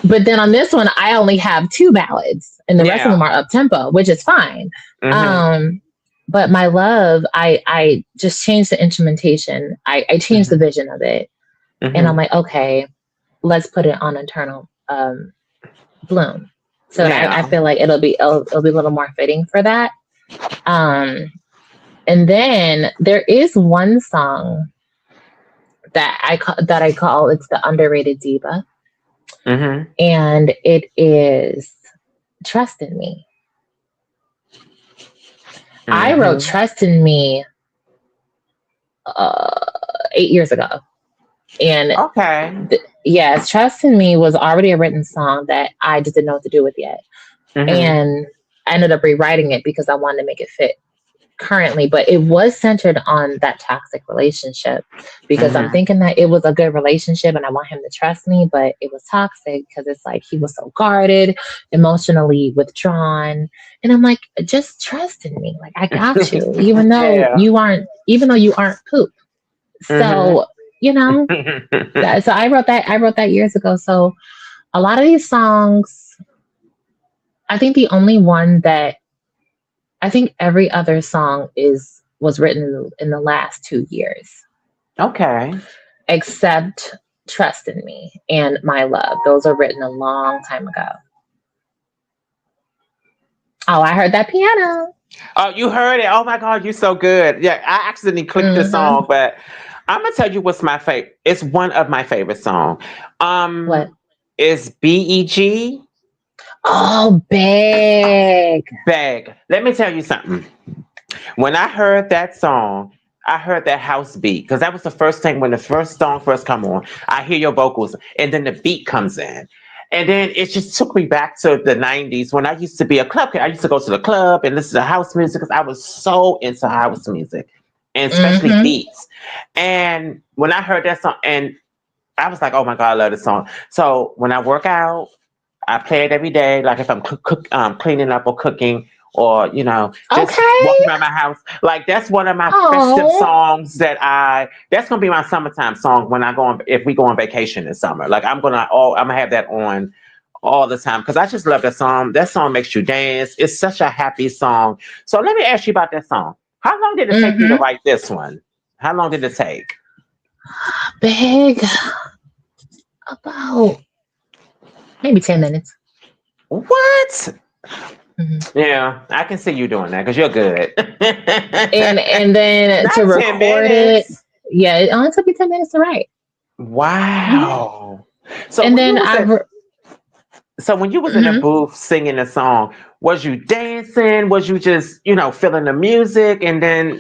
But then on this one, I only have two ballads and the rest of them Yeah. are up tempo, which is fine. Hmm. Um, but my love, I just changed the instrumentation. I changed the Hmm. vision of it. And I'm Hmm. like, okay, let's put it on Eternal Bloom. So that I Yeah. feel like it'll be a little more fitting for that. Um, and then there is one song that I call it's the underrated diva, Hmm. and it is Trust in Me. I wrote Hmm. Trust in Me uh, 8 years ago, and Okay. yes, Trust in Me was already a written song that I just didn't know what to do with yet, Hmm. and I ended up rewriting it because I wanted to make it fit currently, but it was centered on that toxic relationship because I'm Hmm. thinking that it was a good relationship and I want him to trust me, but it was toxic because it's like he was so guarded, emotionally withdrawn. And I'm like, just trust in me. Like I got you, Yeah. even though you aren't poop. Hmm. So, you know, so I wrote that years ago. So a lot of these songs, I think the only one that I think every other song is was written in the last 2 years, Okay. except Trust in Me and My Love. Those are written a long time ago. Oh, I heard that piano. Oh, you heard it. Oh my God, you're so good. Yeah, I accidentally clicked the Mm-hmm. song, but I'm gonna tell you what's my favorite. It's one of my favorite songs. What? Is BEG Oh, big. Bag. Let me tell you something. When I heard that song, I heard that house beat because that was the first thing when the first song first come on. I hear your vocals, and then the beat comes in. And then it just took me back to the 90s when I used to be a club kid. I used to go to the club and listen to house music because I was so into house music and especially Mm-hmm. beats. And when I heard that song, and I was like, oh my God, I love this song. So when I work out, I play it every day. Like if I'm cleaning up or cooking or, just Okay. walking around my house. Like that's one of my festive Oh. songs that's going to be my summertime song when if we go on vacation this summer. Like I'm going to have that on all the time because I just love that song. That song makes you dance. It's such a happy song. So let me ask you about that song. How long did it take you to Mm-hmm. write this one? How long did it take? Big. About maybe 10 minutes. What? Mm-hmm. Yeah, I can see you doing that because you're good. And then to Not 10 record it, minutes. yeah, it only took me 10 minutes to write. Mhm. Wow. So And when you then was at so when you was in the mhm. booth singing the song, was you dancing? Was you just, feeling the music and then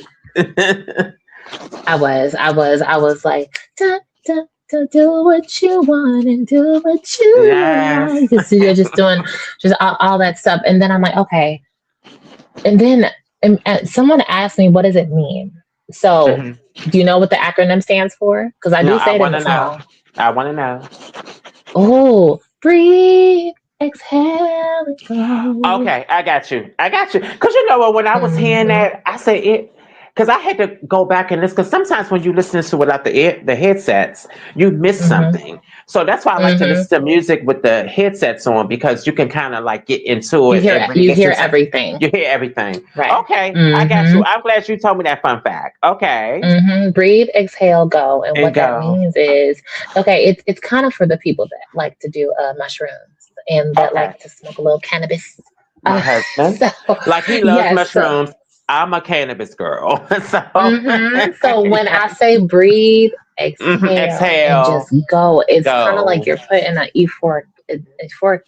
I was like, da, da, da, do what you want and do what you Yes. like. You're just doing just all that stuff. And then I'm like, okay. And then someone asked me, what does it mean? So, Hmm. do you know what the acronym stands for? Because I No, do I say it in want the to know. song. I want to know. Oh, breathe, exhale, and go. Okay, I got you. I got you. Because you know what? When I was hearing Hmm. that, I said it. Because I had to go back and listen. Because sometimes when you listen to it without the headsets, you miss Hmm. something. So that's why I like to Hmm. listen to music with the headsets on because you can kind of like get into it and really You get hear to something. everything, You hear everything. right? Okay, I got you. Hmm. I'm glad you told me that fun fact. Okay, Breathe, exhale, go. And and what that go. means is, okay, it's kind of for the people that like to do mushrooms and that Okay, like to smoke a little cannabis. my Uh, husband, so like he loves yes, so mushrooms. I'm a cannabis girl, so so when I yes. say breathe, Mhm. exhale, and just Exhale, go, it's kind of like go. you're put in an euphoric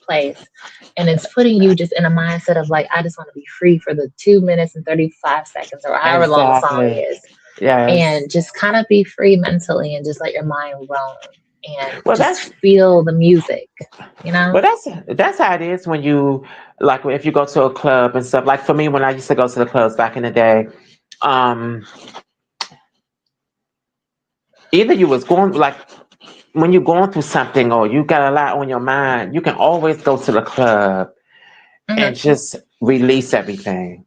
place, and it's putting you just in a mindset of like, I just want to be free for the 2 minutes and 35 seconds, or however long the song Exactly. is, Yes. and just kind of be free mentally, and just let your mind roam, and Well, just that's feel the music, you know. well, that's how it is when you like if you go to a club and stuff. Like for me, when I used to go to the clubs back in the day, um, either you was going like when you're going through something or you got a lot on your mind, you can always go to the club and Hmm. just release everything.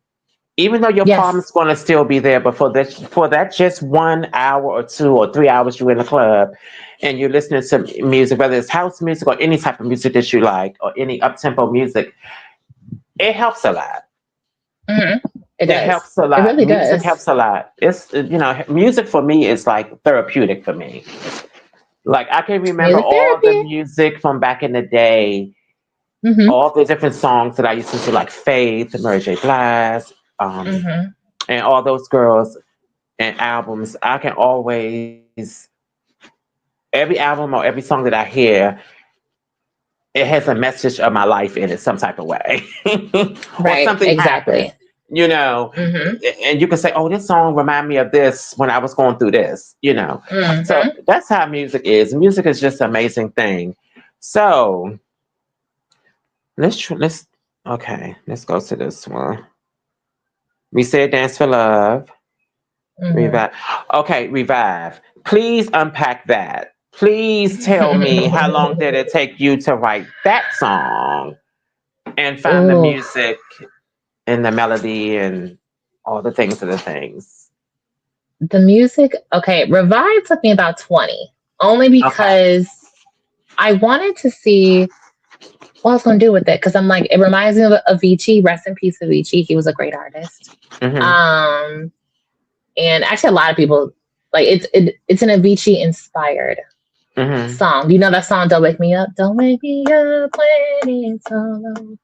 Even though your Yes, problem's going to still be there, but for that just 1 hour or 2 or 3 hours you're in the club and you're listening to music, whether it's house music or any type of music that you like or any up tempo music, it helps a lot. hmm it It does. helps a It lot. really Music does. helps a lot. It's music for me is like therapeutic for me. Like I can remember Music all the therapy. music from back in the day, Hmm. all the different songs that I used to listen to, like Faith, Mary J. Blige, Hmm. and all those girls and albums. I can always every album or every song that I hear, it has a message of my life in it some type of way, or Right. something happened. Exactly. You know, Hmm. and you can say, "Oh, this song remind me of this when I was going through this." So Hmm. that's how music is. Music is just an amazing thing. So let's okay. Let's go to this one. We said dance for love. Hmm. Revive. Okay, revive. Please unpack that. Please tell me how long did it take you to write that song and find the Oh, music and the melody and all the things of the things. the music. Okay, Revive took me about 20, only Okay. because I wanted to see what I was going to do with it. Because I'm like, it reminds me of Avicii. Rest in peace, Avicii. He was a great artist. Mhm. Um, and actually, a lot of people like it's an Avicii inspired Mhm. song. Do you know that song? Don't wake me up. Don't wake me up when it's all over.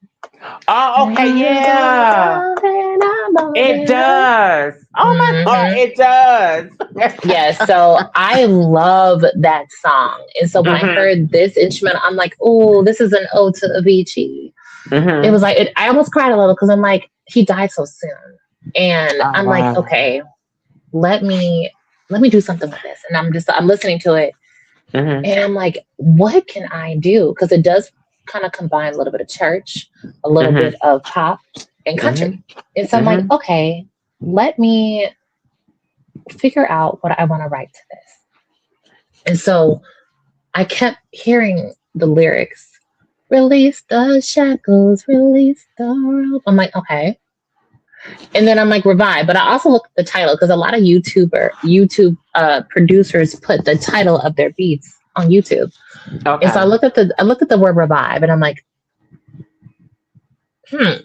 Oh, And okay, I don't yeah. know that I'm It alright. does. Oh my God, Mm-hmm. it does. Yes, so I love that song. And so when I Mhm. heard this instrument, I'm like, oh, this is an ode to Avicii. It was Mhm. like, I almost cried a little because I'm like, he died so soon. And Oh I'm like, wow. okay, let me do something with this. And I'm listening to it Mhm. and I'm like, what can I do? Because it does kind of combine a little bit of church, a little bit Mhm. of pop and country. Mhm. And so I'm like, Mhm. okay, let me figure out what I want to write to this. And so I kept hearing the lyrics, release the shackles, release the rope. I'm like, okay. And then I'm like, revive. But I also looked at the title because a lot of YouTube producers put the title of their beats on YouTube. And so Okay. I looked at the word revive and I'm like, hmm,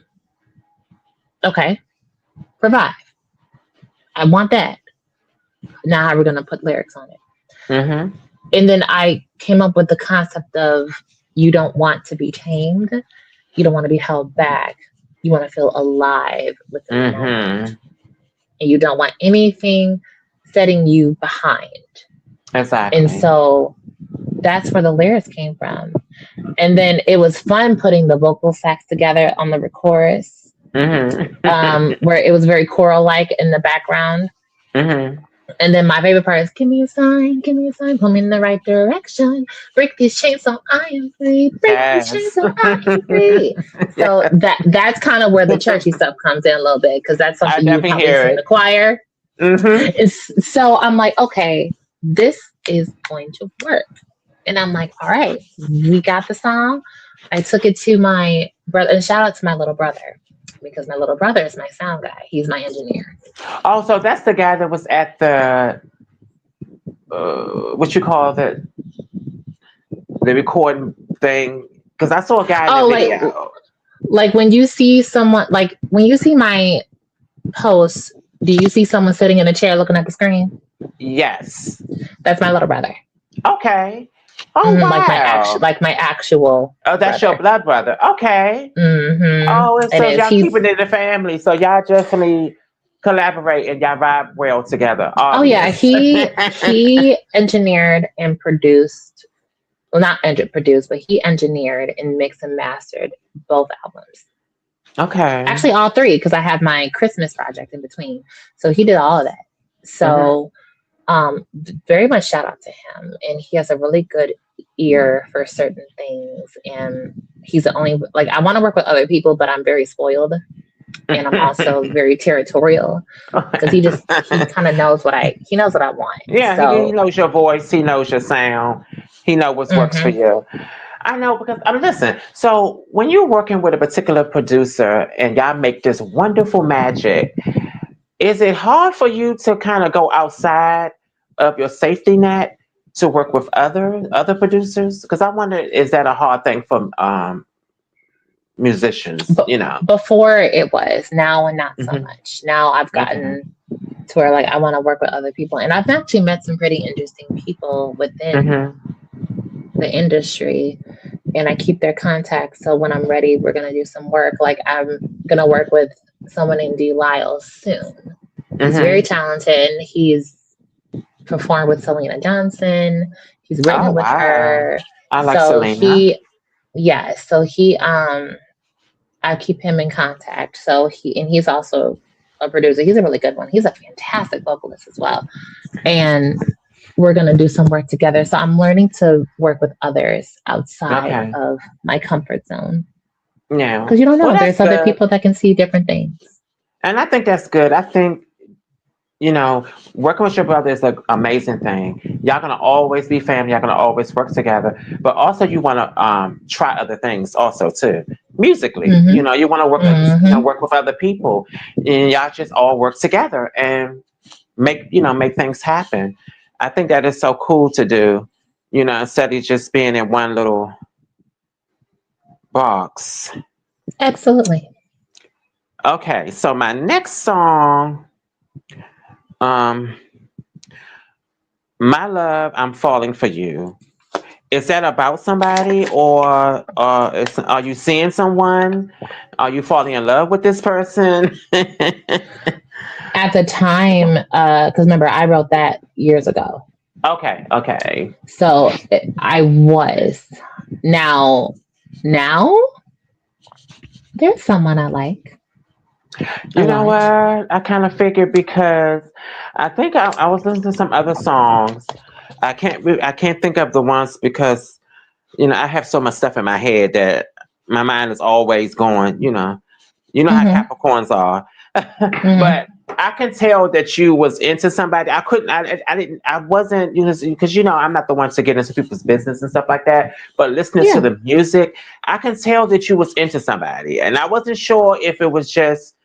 okay, revive. I want that. Now how are we gonna put lyrics on it? Mhm. And then I came up with the concept of you don't want to be tamed, you don't want to be held back, you want to feel alive within the moment, Mhm. and you don't want anything setting you behind. And Exactly. so that's where the lyrics came from. And then it was fun putting the vocal sax together on the chorus, Mhm. where it was very choral like in the background. Mm-hmm. And then my favorite part is give me a sign, pull me in the right direction. Break these chains so I am free. Break these chains Yes. so I am free. So that's kind of where the churchy stuff comes in a little bit because that's I something you definitely probably hear see in the it. choir. Mm-hmm. So I'm like, okay, this is going to work. And I'm like, all right, we got the song. I took it to my brother, and shout out to my little brother because my little brother is my sound guy. He's my engineer. Oh, so that's the guy that was at the what you call the recording thing? Because I saw a guy in the Oh, video. like when you see someone, like when you see my post, do you see someone sitting in a chair looking at the screen? Yes. That's my little brother. Okay. Oh wow. Like my actual. Oh, that's your Brother. blood brother. Okay. Oh, and It so is. y'all keeping it in the family. So y'all definitely collaborate and y'all vibe well together. Oh yeah, Obvious. he engineered and produced. Well, not produced, but he engineered and mixed and mastered both albums. Okay. Actually, all three because I have my Christmas project in between. So he did all of that. Mm-hmm. So very much shout out to him, and he has a really good ear for certain things, and he's the only like I want to work with other people, but I'm very spoiled, and I'm also very territorial because he kind of knows what I want. Yeah, he So knows your voice. He knows your sound. He knows what works for mhm. you. I know because I mean, listen. So when you're working with a particular producer and y'all make this wonderful magic, is it hard for you to kind of go outside of your safety net to work with other producers? Because I wonder, is that a hard thing for musicians? But You know. before it was, now and not so Hmm. much. Now I've Okay. gotten to where like I want to work with other people, and I've actually met some pretty interesting people within Hmm. the industry, and I keep their contacts. So when I'm ready, we're gonna do some work. Like I'm gonna work with someone named D. Lyle soon. He's very Hmm. talented. He's performed with Selena Johnson. He's Oh written with wow, her. I like So Selena. he I keep him in contact. So he's also a producer. He's a really good one. He's a fantastic vocalist as well. And we're going to do some work together. So I'm learning to work with others outside Okay. of my comfort zone Yeah. because you don't Well, know. that's There's other good, people that can see different things. and I think that's good. I think working with your brother is an amazing thing. Y'all gonna always be family. Y'all gonna always work together. But also, you want to try other things also too. Musically, Mm-hmm. you want to work Mm-hmm. work with other people, and y'all just all work together and make things happen. I think that is so cool to do. Instead of just being in one little box. Absolutely. Okay, so my next song, um, My Love, I'm Falling for You. Is that about somebody or are you seeing someone? Are you falling in love with this person? At the time, because remember, I wrote that years ago. Okay, okay. So I was. Now, there's someone I like a You know lot. what? I kind of figured because I think I was listening to some other songs. I can't think of the ones because I have so much stuff in my head that my mind is always going. You know how Mm-hmm. Capricorns are, Mm-hmm. but I can tell that you was into somebody. I couldn't. I didn't. I wasn't. Because I'm not the one to get into people's business and stuff like that. But listening to Yeah. the music, I can tell that you was into somebody, and I wasn't sure if it was just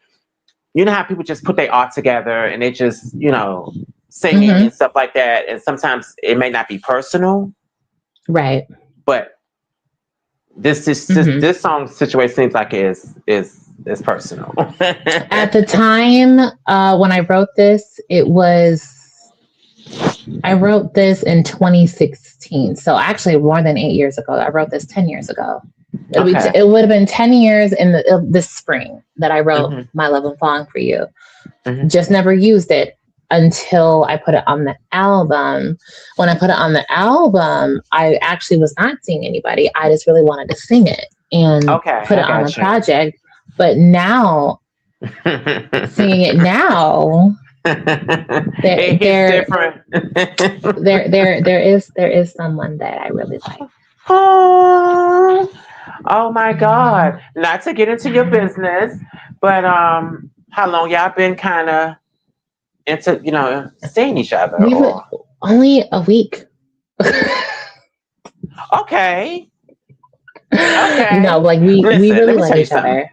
how people just put their art together and they just singing Mm-hmm. and stuff like that. And sometimes it may not be personal, Right. but Mm-hmm. this song situation seems like is personal. At the time when I wrote this, I wrote this in 2016. So actually more than 8 years ago. I wrote this 10 years ago. Okay. It would have been 10 years in this spring that I wrote Hmm. My Love and Falling for You. Hmm. Just never used it until I put it on the album. When I put it on the album, I actually was not seeing anybody. I just really wanted to sing it and Okay, put I it on the got you. project. But now, singing it now, There It hits there different. there is someone that I really like. Oh, oh my Hmm. God. Not to get into your Hmm. business, but how long y'all been kind of into, seeing each other We've or only a week. okay. No, Okay. like we Listen, let really me love tell you each something. other.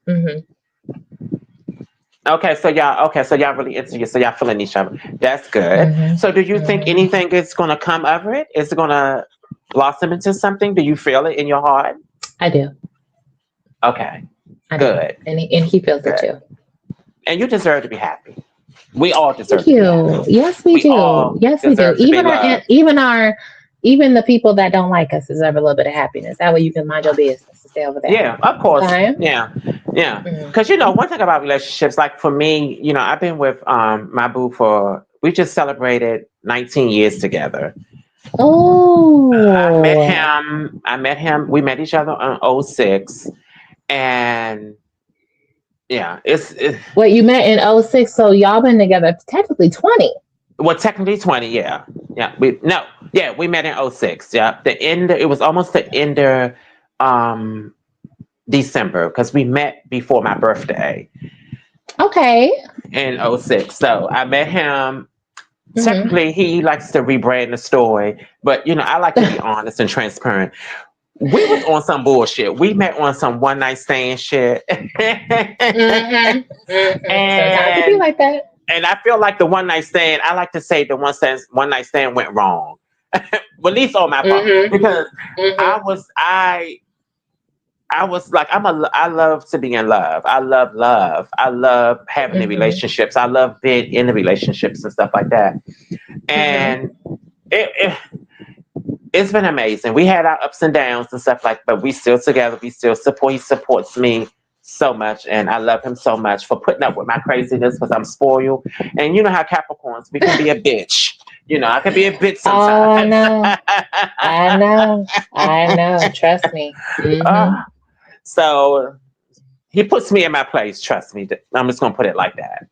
Hmm. Okay, so y'all really into you, so y'all feeling each other. That's good. Hmm. So do you think Hmm. anything is gonna come of it? Is it gonna blossom into something? Do you feel it in your heart? I do. Okay. I do. Good. And he feels it Good. too. And you deserve to be happy. We all Thank deserve to be you. happy. Yes, we We do. all Yes, we do. deserve to be loved. Even the people that don't like us deserve a little bit of happiness. That way you can mind your business and stay over there. Yeah, of course. Okay. Yeah, yeah. Because Hmm. one thing about relationships, like for me, I've been with my boo for we just celebrated 19 years together. I met Oh, him. I met him. We met each other on '06, and yeah, wait, you met in '06, so y'all been together technically 20. well technically 20. Yeah, yeah. We met in '06. Yeah, the end. It was almost the end of um December because we met before my birthday Okay. in '06. So I met him. Hmm. Technically, he likes to rebrand the story, but I like to be honest and transparent. We was on some bullshit. We met on some one night stand shit, Hmm. Hmm. Sometimes it be and like that. and I feel like the one night stand. I like to say the one night stand went wrong, but at least on my part Hmm. because Hmm. I was like I love to be in love. I love love. I love having the Hmm. relationships. I love being in the relationships and stuff like that. Hmm. And it it's been amazing. We had our ups and downs and stuff but we still together. We still support. He supports me so much, and I love him so much for putting up with my craziness because I'm spoiled. And you know how Capricorns we can be a bitch. I can be a bitch Oh, I sometimes. know. I know. I know. Trust me. Hmm. Ah, so he puts me in my place. Trust me. I'm just gonna put it like that.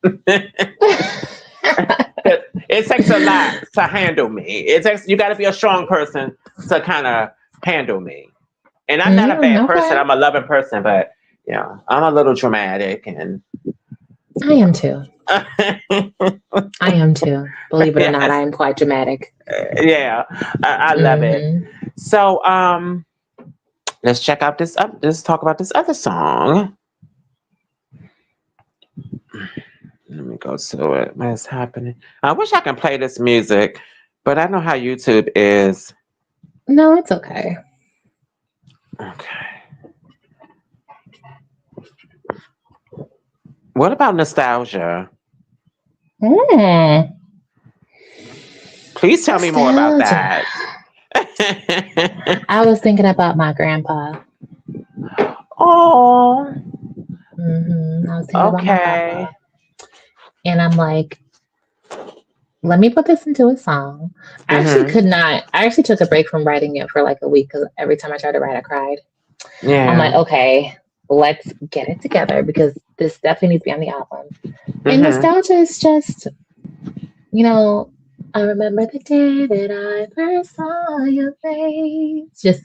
It takes a lot to handle me. You got to be a strong person to kind of handle me. And I'm not a Mm, bad person. okay. I'm a loving person, but I'm a little dramatic and I am too. I am yes, too. Believe it or not, I am quite dramatic. yeah, I love it. Hmm. So let's check out this up. Let's talk about this other song. Let me go to it. What's happening? I wish I can play this music, but I know how YouTube is. No, it's okay. Okay. What about nostalgia? Mm, Please tell me more about nostalgia. that. I was thinking about my grandpa. Oh, I was thinking about my okay. papa. And I'm like, let me put this into a song. I actually Mm-hmm. could not. I actually took a break from writing it for like a week because every time I tried to write, I cried. I'm like, Yeah. okay, let's get it together because this definitely needs to be on the album. And Mm-hmm. nostalgia is just, you know, I remember the day that I first saw your face. Just,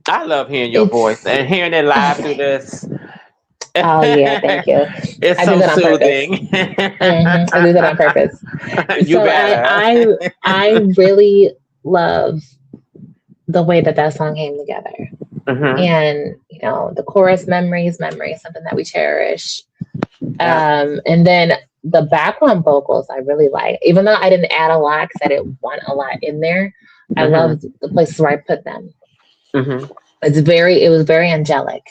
I love hearing your voice it's, and hearing it live through oh, this. oh yeah, thank you. It's I do so that on purpose. soothing. I do that on purpose. You So I, better. I, I really love the way that song came together. Mm-hmm. And, the chorus memories, something that we cherish. Yep. And then the background vocals I really like, even though I didn't add a lot because I didn't want a lot in there. I Mm-hmm. loved the places where I put them. Mm-hmm. It was very angelic.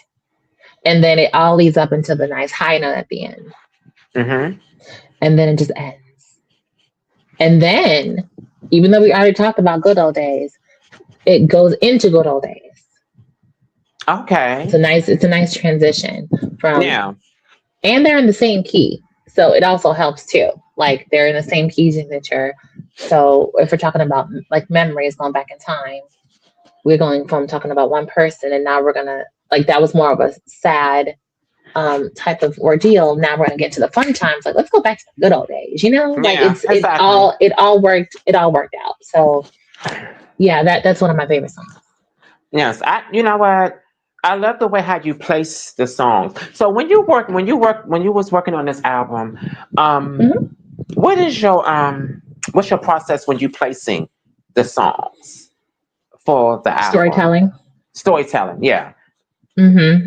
And then it all leads up into the nice high note at the end. Mm-hmm. And then it just ends. And then, even though we already talked about good old days, it goes into good old days. Okay. It's a nice transition from, Yeah. and they're in the same key. So it also helps too. Like they're in the same key signature. So if we're talking about like memories going back in time, we're going from talking about one person and now we're gonna, like, that was more of a sad type of ordeal. Now we're gonna get to the fun times. Like, let's go back to the good old days. Like Yeah, exactly. it all worked out. So yeah, that's one of my favorite songs. Yes, you know what? I love the way how you place the songs. So when you was working on this album, um, Mhm. what is what's your process when you placing the songs for the album? Storytelling. Storytelling, yeah.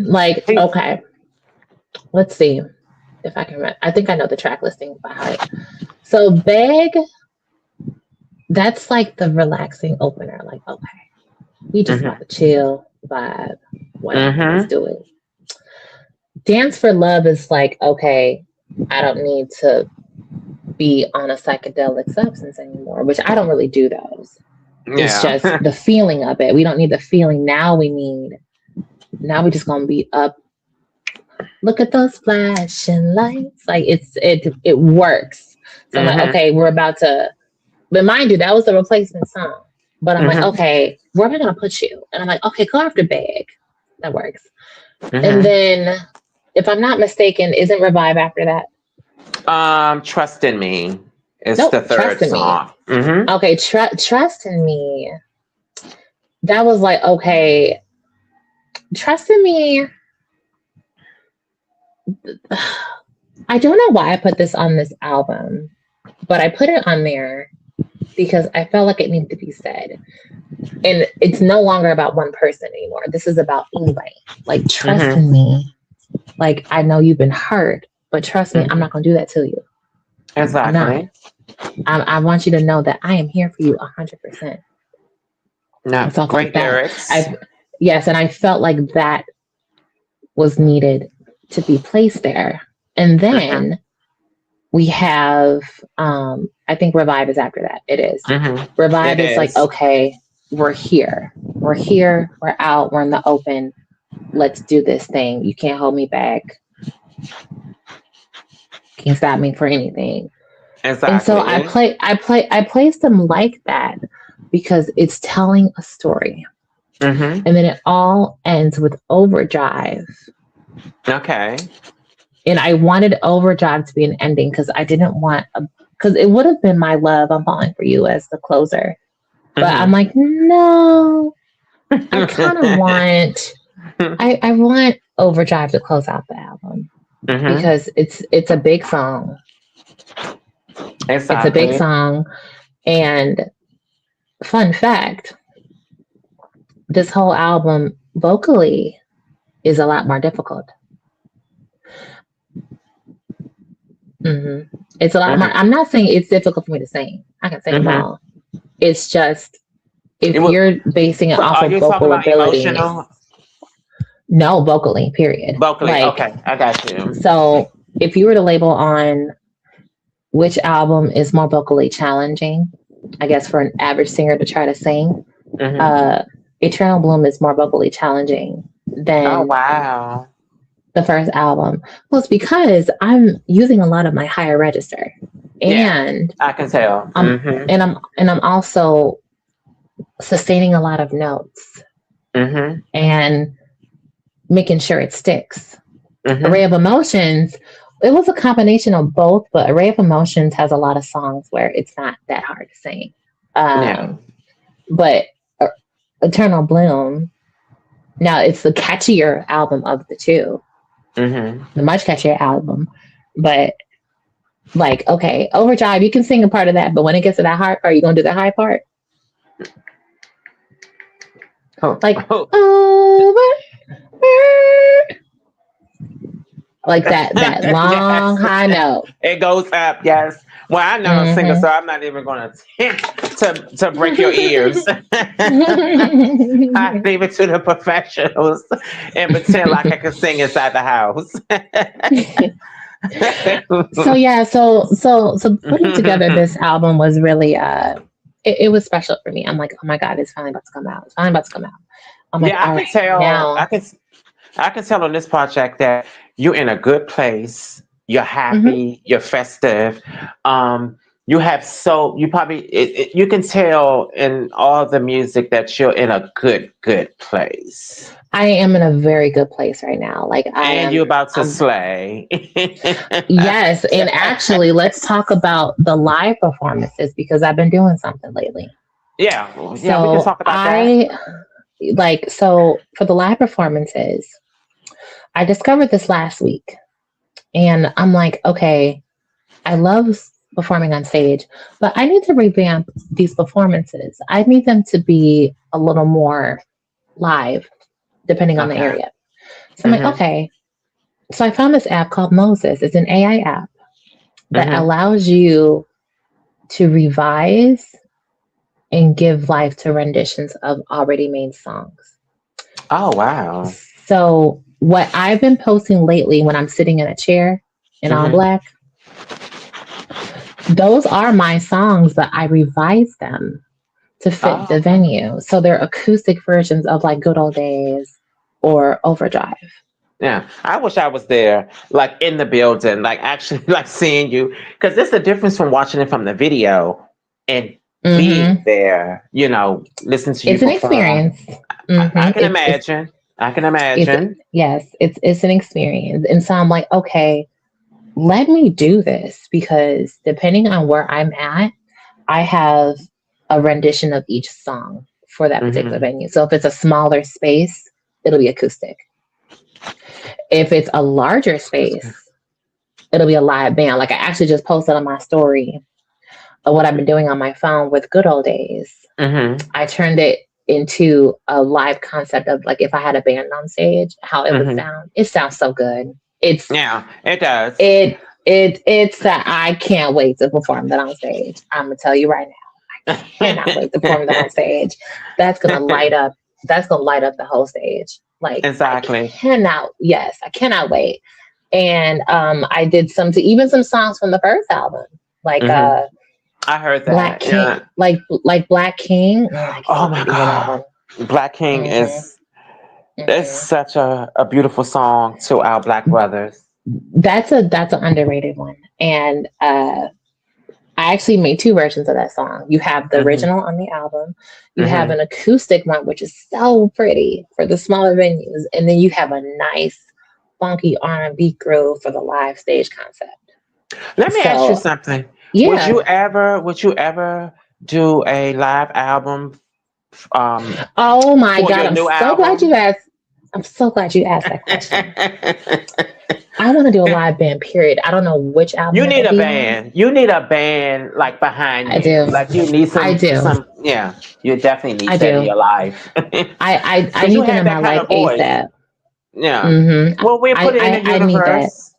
Like, See, okay, let's see if I can. I think I know the track listing by heart. So, Beg, that's like the relaxing opener. Like, okay, we just mm-hmm, about to chill, vibe, whatever. Let's mm-hmm, do it. Dance for Love is like, okay, I don't need to be on a psychedelic substance anymore, which I don't really do those. It's yeah, just the feeling of it. We don't need the feeling now. Now we just gonna be up. Look at those flashing lights. Like it works. So I'm like, mm-hmm, okay, we're about to. But mind you, that was the replacement song. But I'm like, mm-hmm, okay, where am I gonna put you? And I'm like, okay, go after Bag. That works. And mm-hmm. then, if I'm not mistaken, isn't Revive after that? Trust in Me is the Nope, Trust third in Me. song. Mm-hmm. Okay, Trust in Me. That was like, okay, Trust in Me. I don't know why I put this on this album, but I put it on there because I felt like it needed to be said. And it's no longer about one person anymore. This is about anybody. Like, trust Mm-hmm. in me. Like, I know you've been hurt, but trust me, I'm Mm-hmm. not going to do that to you. I'm not. Exactly. I want you to know that I am here for you 100%. No, And stuff like great that. lyrics. Yes, and I felt like that was needed to be placed there. And Mm-hmm. then we have, I think Revive is after that. It is. Mm-hmm. Revive It is like, is. okay, we're here. We're here. We're out. We're in the open. Let's do this thing. You can't hold me back. Can't stop me for anything. And so Exactly. I place them like that because it's telling a story. Mm-hmm. And then it all ends with Overdrive. Okay. And I wanted Overdrive to be an ending because I didn't want because it would have been My Love, I'm Falling for You as the closer. But I'm Mm-hmm. like, no, I kind of want I want Overdrive to close out the album Mm-hmm. because it's a big song. It's a big Exactly. song. And fun fact, this whole album vocally is a lot more difficult. hmm It's a lot more. Mm-hmm. I'm not saying it's difficult for me to sing. I can sing them Mm-hmm. all. It's just It if was, you're basing it so off are of you talking vocal about ability, emotional no vocally, period. vocally? Like, Okay, I got you. so if you were to label on which album is more vocally challenging, I guess for an average singer to try to sing, Mm-hmm. uh, Eternal Bloom is more vocally challenging Oh than wow. the first album. Well, it's because I'm using a lot of my higher register, Yeah, and I can tell. I'm Mm-hmm. I'm also sustaining a lot of notes Mm-hmm. and making sure it sticks. Array Mm-hmm. of Emotions, it was a combination of both, but Array of Emotions has a lot of songs where it's not that hard to sing. Yeah. Um, but Eternal Bloom, now it's the catchier album of the two, Mm-hmm. the much catchier album. But like, okay, Overdrive, you can sing a part of that, but when it gets to that hard part, you gonna do the high part? Oh, Like, oh. over, like that long Yes, high note. it goes up. Yes. Well, I'm not a singer, so hmm I'm not even going to attempt to break your ears. I leave it to the professionals and pretend like I can sing inside the house. so yeah, so putting together this album was really it was special for me. I'm like, oh my god, it's finally about to come out. It's finally about to come out. I'm like, Yeah, I all can right, tell. now. I can tell on this project that you're in a good place. You're hmm happy. You're festive. Um, you have you probably you can tell in all the music that you're in a good place. I am in a very good place right now. Like And you about to I'm slay. yes, and actually let's talk about the live performances because I've been doing something lately. Yeah, yeah, we can So talk about that. I for the live performances, I discovered this last week and I'm like, okay, I love performing on stage, but I need to revamp these performances. I need them to be a little more live, depending on the Okay. area. So I'm like, Mhm. okay. So I found this app called Moses. It's an AI app that Mhm. allows you to revise and give life to renditions of already made songs. Oh wow. So what I've been posting lately when I'm sitting in a chair in all Mhm. black, those are my songs, but I revise them to fit Oh, the okay. venue. So they're acoustic versions of like Good Old Days or Overdrive. Yeah, I wish I was there, like in the building, like actually, like seeing you, because there's a difference from watching it from the video and being Hmm. there. Listen to you It's an perform. experience. I can It's imagine. I can it's imagine. yes, it's an experience. And so I'm like, okay, let me do this because depending on where I'm at, I have a rendition of each song for that particular Hmm. venue. So if it's a smaller space, it'll be acoustic. If it's a larger space, it'll be a live band. Like I actually just posted on my story of what I've been doing on my phone with Good Old Days. Hmm. I turned it into a live concept of like if I had a band on stage, how it would Hmm. sound. It sounds so good. It's Yeah, it does. it's that I can't wait to perform that on stage. I'm gonna tell you right now, cannot wait to perform that on stage. That's gonna light up. That's gonna light up the whole stage. Like I Exactly. cannot. Yes, I cannot wait. And I did even some songs from the first album, like Hmm. I heard Black that. King, Yeah. like Black King. I Oh can't wait my to hear that God. one. Black King Hmm. is Hmm. such a beautiful song to our Black brothers. That's an underrated one, and I actually made two versions of that song. You have the Hmm. original on the album. You have Hmm. an acoustic one, which is so pretty for the smaller venues, and then you have a nice, funky R&B groove for the live stage concept. Let me ask you So something. yeah. Would you ever do a live album Oh my for God, your new album? I'm so glad you asked that question. I want to do a live band. Period. I don't know which album You need it'll a be on. band. You need a band like behind I you. do. Like you need I do. some yeah, you definitely need I that in do. your life. I Cuz you need that have in my that kind life of voice. ASAP. Yeah. Mm-hmm. Well, we'll put it in the I need that. universe.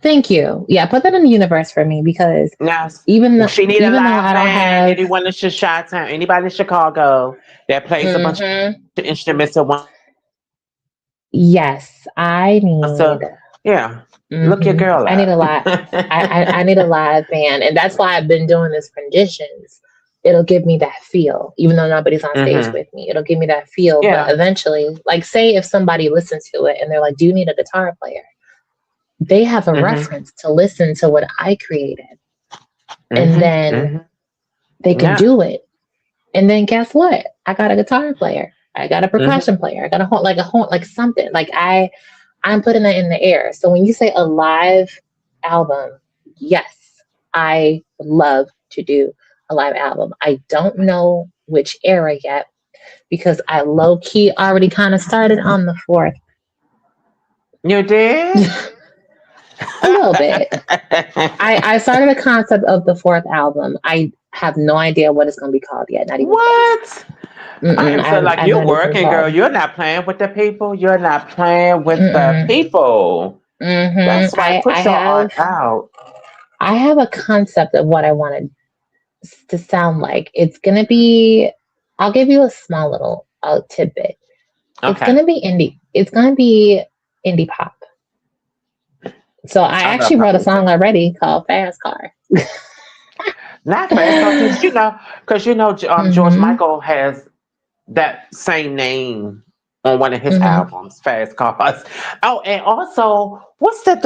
Thank you. Yeah, put that in the universe for me because Now, even she need a even though live I don't band. have Anyone in Chicago, anybody in Chicago that plays a bunch hmm of instruments and wants yes, I to, need yeah, look your girl I need up. a lot. I need a live band, and that's why I've been doing this for renditions. It'll give me that feel, even though nobody's on stage Hmm. with me. It'll give me that feel. But Yeah. eventually, like, say if somebody listens to it and they're like, "Do you need a guitar player?" They have a Hmm. reference to listen to what I created, and Hmm. then Hmm. they can Yeah. do it. And then guess what? I got a guitar player. I got a Hmm. percussion player. I got a horn, like something. I'm putting it in the air. So when you say a live album, yes, I would love to do a live album. I don't know which era yet because I low key already kind of started on the fourth. You did? A little bit. I started a concept of the fourth album. I have no idea what it's going to be called yet. Not even close. What? I am so like I have you're not even working, girl. called. You're not playing with the people. You're not playing with the Mm-mm. people. That's right. I Put your art out. I have a concept of what I want to sound like. It's gonna be. I'll give you a small little tidbit. It's Okay. gonna be indie. It's gonna be indie pop. So I I love actually pop wrote a music. song already called Fast Car. Not fast car, because George Hmm. Michael has that same name on one of his Hmm. albums, Fast Cars. Oh, and also, what's the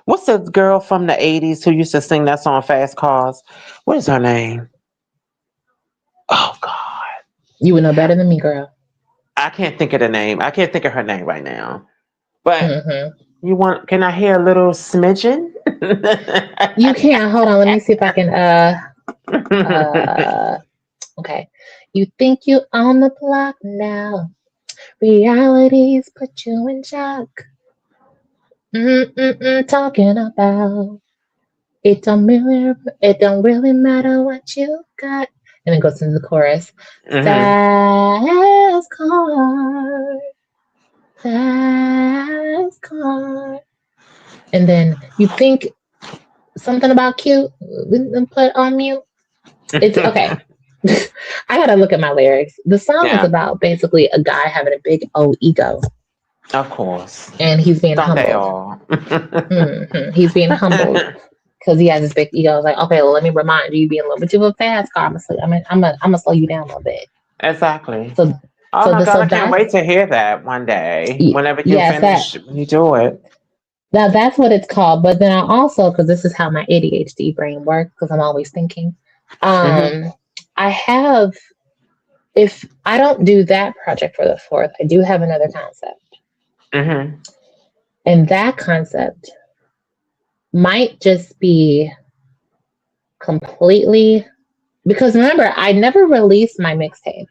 What's the girl from the '80s who used to sing that song "Fast Cars"? What is her name? Oh God, You would know better than me, girl. I can't think of the name. I can't think of her name right now. But Hmm. you want? Can I hear a little smidgen? You can't. Hold on. Let me see if I can. Uh. Okay. You think you on the block now? Realities put you in shock. Talking about it don't really matter what you got. And it goes into the chorus. Hmm. Fast car, fast car. And then you think something about cute, put on mute. It's okay. I gotta look at my lyrics. The song is Yeah, about basically a guy having a big old ego of course. and he's being Don't they humbled. all? He's being humbled because he has this big ego. It's like, okay, well, let me remind you, you being a little bit too fast car. I'm gonna slow you down a little bit. Exactly. So, Oh so my the God, so I can't that's wait to hear that one day. Whenever you yes, that finish, when you do it. now that's what it's called. But then I also, because this is how my ADHD brain works, because I'm always thinking. Hmm. Um, I have if I don't do that project for the fourth, I do have another concept, Hmm. and that concept might just be completely because remember I never released my mixtape.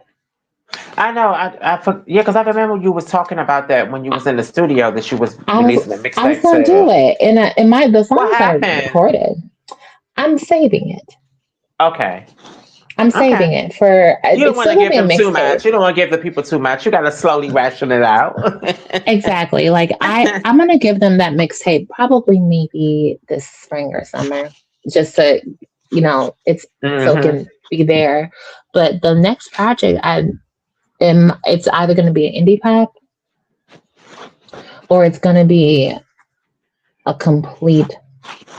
I know. Yeah, because I remember you was talking about that when you was in the studio that you was I was releasing a I was mixtape gonna do too. it, and the What songs are happened? recorded. I'm saving it. Okay. I'm Okay. saving it for You don't it's want still to gonna give be a them too mixtape. much. You don't want to give the people too much. You got to slowly ration it out. Exactly. Like I'm gonna give them that mixtape probably maybe this spring or summer, just so it's so it Hmm. can be there. But the next project it's either gonna be an indie pop or it's gonna be a complete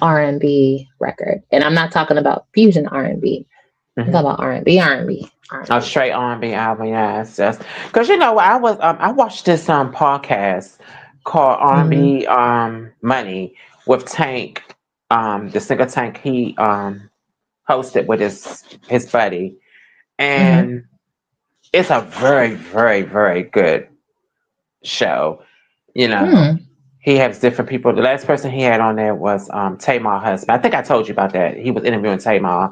R&B record. And I'm not talking about fusion R&B. I'm Hmm. talking about R&B, R&B, A R&B. straight R&B album, yes, yes. Because I watched this podcast called Mm-hmm. R&B Money with Tank, the singer Tank. He hosted with his buddy, Mm-hmm. and it's a very, very, very good show. You know, Mm. he has different people. The last person he had on there was Tamar husband. I think I told you about that. He was interviewing Tamar.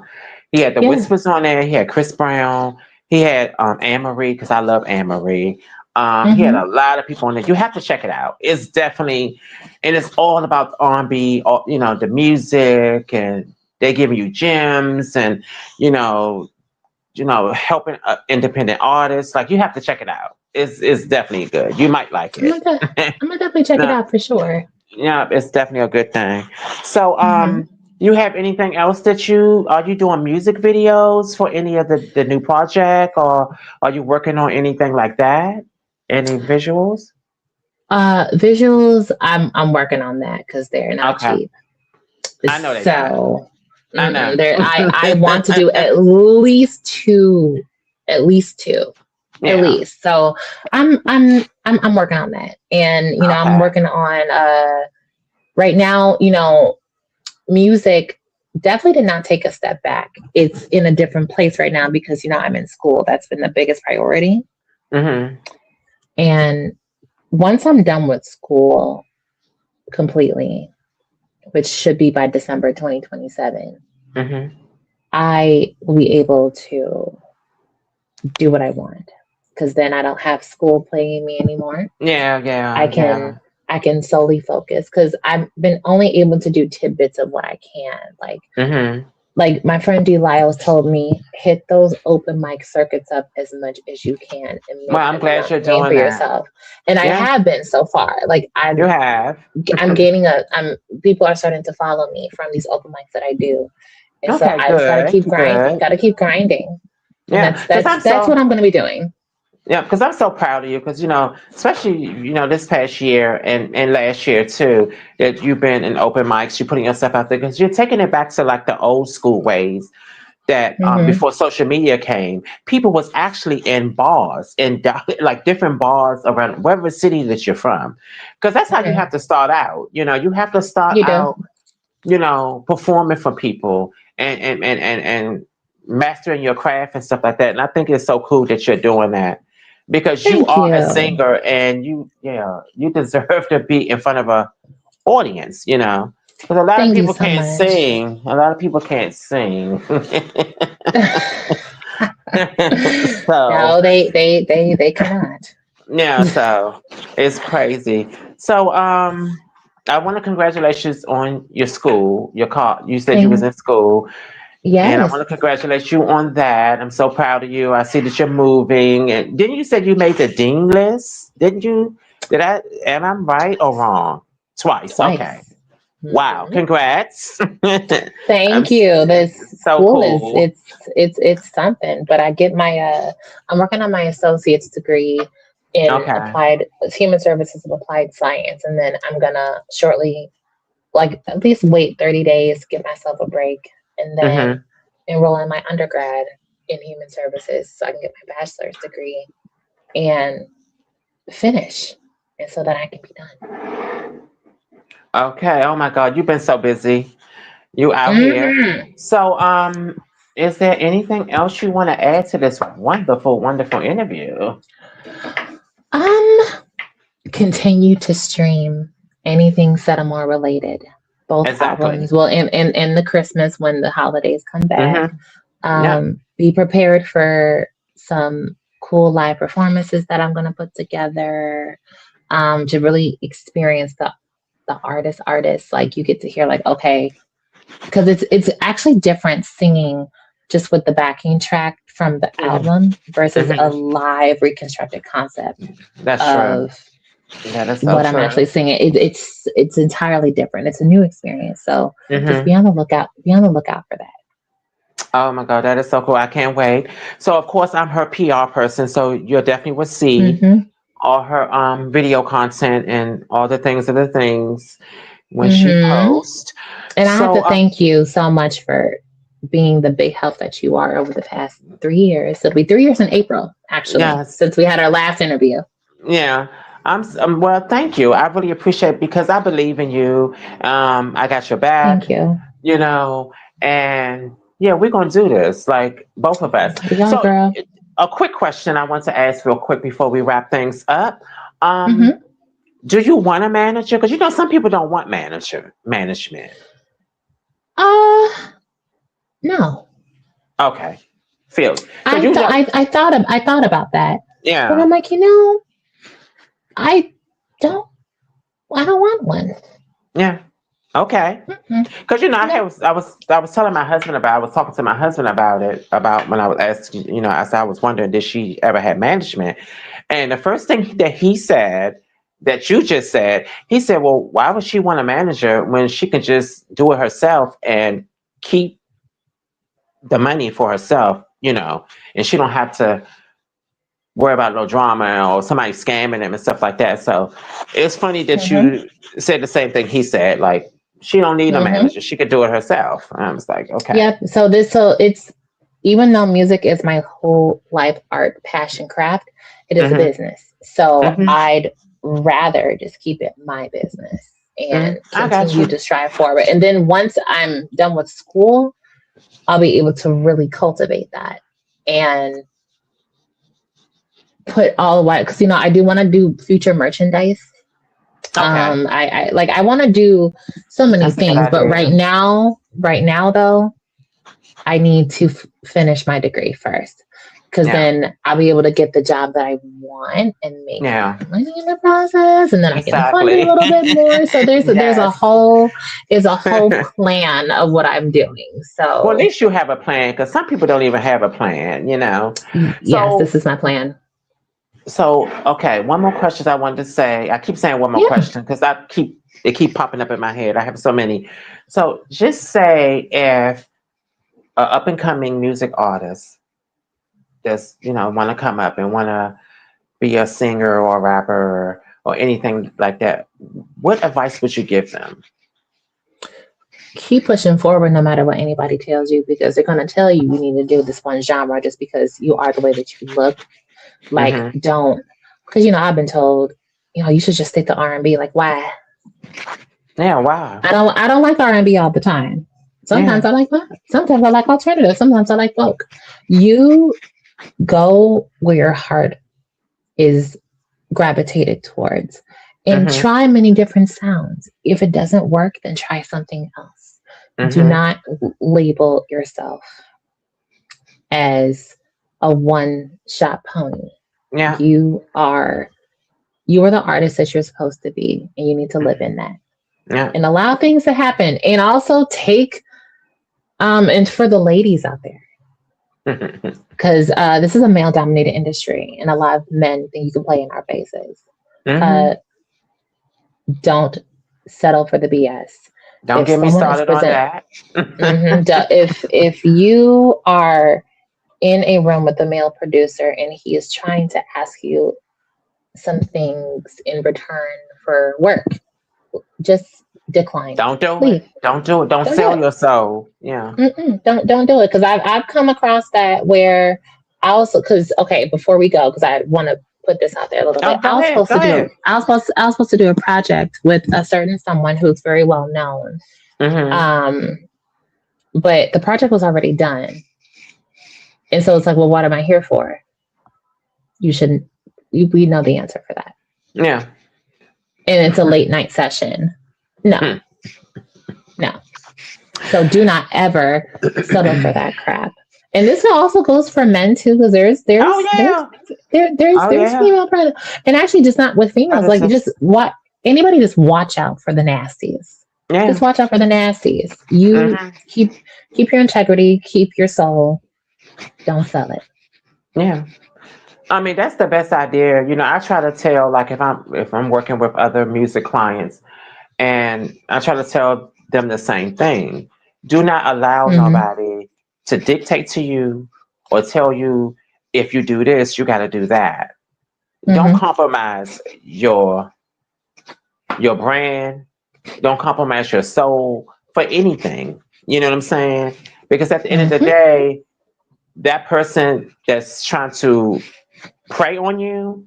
He had the Yeah. Whispers on there. He had Chris Brown. He had Anne Marie because I love Anne Marie. He had Mm-hmm. a lot of people on there. You have to check it out. It's definitely, and it's all about R&B. The music, and they give you gems, and you know, helping independent artists. Like you have to check it out. It's definitely good. You might like I'm it. gonna, I'm gonna definitely check it No, out for sure. yeah, it's definitely a good thing. So, Mm-hmm. you have anything else that are you doing music videos for any of the new project, or are you working on anything like that? Any visuals? Visuals, I'm working on that because they're not Okay, cheap. I know they're not. So I know. there, I want to do at least two, at least two, at Yeah. least. So I'm working on that, and I'm Okay. working on right now. Music definitely did not take a step back. It's in a different place right now because I'm in school. That's been the biggest priority, Mhm. and once I'm done with school completely, which should be by December 2027, Mhm. I will be able to do what I want because then I don't have school playing me anymore. Yeah. I Yeah. can Yeah. I can solely focus because I've been only able to do tidbits of what I can. Mhm. Like my friend D. Lyles told me, hit those open mic circuits up as much as you can and Well, make I'm them glad you're name for doing that. yourself. And I Yeah, have been so far. Like you have. I'm gaining I'm people are starting to follow me from these open mics that I do. And so Okay. I just gotta Good. keep Good. gotta keep grinding. And Yeah, because that's what I'm gonna be doing. I'm so proud of you because especially this past year and last year too, that you've been in open mics, you're putting yourself out there because you're taking it back to like the old school ways. that Mm-hmm. before social media came, people was actually in bars, in like different bars around whatever city that you're from, because that's how you Mm-hmm. have to start out. You have to start You do. out, performing for people and mastering your craft and stuff like that. And I think it's so cool that you're doing that because you Thank are a you. singer and you deserve to be in front of a audience. Because a lot of Thank you people so can't much. sing. A lot of people can't sing. So No, they cannot. yeah, so it's crazy. So I want to congratulations on your school. You said you was Thank in school, and I yes. want to congratulate you on that. I'm so proud of you. I see that you're moving. And didn't you say you made the dean list? Didn't you? Did I? Am I right or wrong? Twice. Okay. Twice. Wow. Hmm. Congrats. I'm Thank s- you. This so school is cool. it's something. But I get my I'm working on my associate's degree in Okay. applied human services of applied science, and then I'm gonna shortly, like at least wait 30 days, give myself a break, and then Hmm. enroll in my undergrad in human services so I can get my bachelor's degree and finish, and so that I can be done. Okay. Oh my God, you've been so busy. You out here. Hmm. So, is there anything else you want to add to this wonderful, wonderful interview? Um, Continue to stream anything Sette Amoure related. Both Exactly. albums. Well, in the Christmas when the holidays come back. Mm-hmm. Yeah. Be prepared for some cool live performances that I'm going to put together. To really experience the artist. Like you get to hear like, okay, because it's actually different singing just with the backing track from the Mm-hmm. album versus a Mm-hmm. live reconstructed concept That's true. of That is so what I'm true. actually singing. It's entirely different. It's a new experience. So just Mm-hmm. be on the lookout. Be on the lookout for that. Oh my God, that is so cool. I can't wait. So, of course, I'm her PR person, so you definitely will see Mm-hmm. all her video content and all the things when she Mm-hmm. posts. And I have So, to thank you so much for being the big help that you are over the past 3 years. It'll be 3 years in April, actually, yes, since we had our last interview. yeah. Well, thank you. I really appreciate because I believe in you. I got your Thank back, you. you know, and yeah, we're gonna do this, like both of us. We are, So, girl. a quick question I want to ask real quick before we wrap things up. Um, Mm-hmm. do you want a manager? Because some people don't want management. Uh, no. Okay, feel because you have, I thought about that, but yeah. I'm like, I don't I don't want one. Yeah. Okay. Mm-mm. Because No. I was telling my husband about I was talking to my husband about it about when I was asking I was wondering did she ever had management, and the first thing that he said that you just said he said, well, why would she want a manager when she can just do it herself and keep the money for herself, and she don't have to worry about no drama or somebody scamming them and stuff like that. So it's funny that Mm-hmm. you said the same thing he said. Like she don't need a Mm-hmm. manager; she could do it herself. And I was like, okay, Yep. So it's, even though music is my whole life art passion craft, it is a hmm business. So hmm I'd rather just keep it my business and I got continue you. to strive forward. And then once I'm done with school, I'll be able to really cultivate that and put all the while, because I do want to do future merchandise. Okay, I want to do so many that's a good things, but idea. right now though, I need to finish my degree first, because Yeah, then I'll be able to get the job that I want and make yeah, money in the process, and then I can fund it a exactly. little bit more. So Yes. there's a whole plan of what I'm doing. Well, at So least you have a plan because some people don't even have a plan. yes, So this is my plan. Okay, one more question I wanted to say. I keep saying one more Yeah. question because it keep popping up in my head. I have so many. So just say if an up and coming music artist just want to come up and want to be a singer or a rapper or anything like that, what advice would you give them? keep pushing forward no matter what anybody tells you, because they're going to tell you you need to do this one genre just because you are the way that you look. Like, Mm-hmm. don't, because I've been told, you should just stick to R&B. Like, why? Yeah, wow. I don't like R&B all the time. Sometimes Yeah. I like pop. Sometimes I like alternative. Sometimes I like folk. You go where your heart is gravitated towards, and Mm-hmm. try many different sounds. If it doesn't work, then try something else. Do Mm-hmm. not label yourself as a one shot pony. Yeah. You are you are the artist that you're supposed to be, and you need to live in that Yeah. and allow things to happen. And also take and for the ladies out there, because this is a male dominated industry and a lot of men think you can play in our faces. Mm-hmm. uh, don't settle for the BS. Don't If get me someone is started on present, that. if you are in a room with a male producer and he is trying to ask you some things in return for work, just decline. Don't do it. Leave. Don't do it. Don't Don't do sell it. your soul. Yeah. Don't do it, because I've come across that where I also, because okay, before we go, because I want to put this out there a little bit. Oh, go ahead. Go ahead. I was supposed to do a project with a certain someone who's very well known. Mm-hmm. Um, but the project was already done, and so it's like, well, what am I here for? You shouldn't. We know the answer for that, Yeah. and it's a late night session. No, Hmm. no. So do not ever settle for that crap. And this also goes for men too, because there's Oh there's there's yeah. there, there's Oh there's yeah. female predators, and actually just not with females. Like, Predators. just what anybody, just watch out for the nasties. Just Yeah. watch out for the nasties. You Mm-hmm. keep your integrity, keep your soul. Don't sell it. Yeah. I mean, that's the best idea. I try to tell, like, if I'm working with other music clients, and I try to tell them the same thing. Do not allow Mm-hmm. nobody to dictate to you or tell you, if you do this, you got to do that. Don't Mm-hmm. compromise your brand. Don't compromise your soul for anything. You know what I'm saying? Because at the end of the Mm-hmm. day, that person that's trying to prey on you,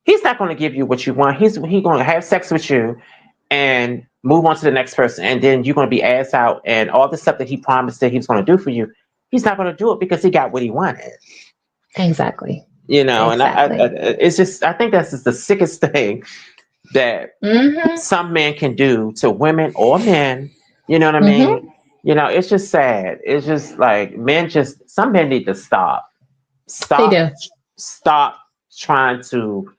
he's not going to give you what you want. He's going to have sex with you and move on to the next person, and then you're going to be ass out, and all the stuff that he promised that he was going to do for you, he's not going to do it because he got what he wanted. Exactly. And Exactly. it's just, I think that's just the sickest thing that Mm-hmm. some men can do to women or men. You know what I Mm-hmm. mean? It's just sad. It's just like, some men need to They stop, do. stop trying to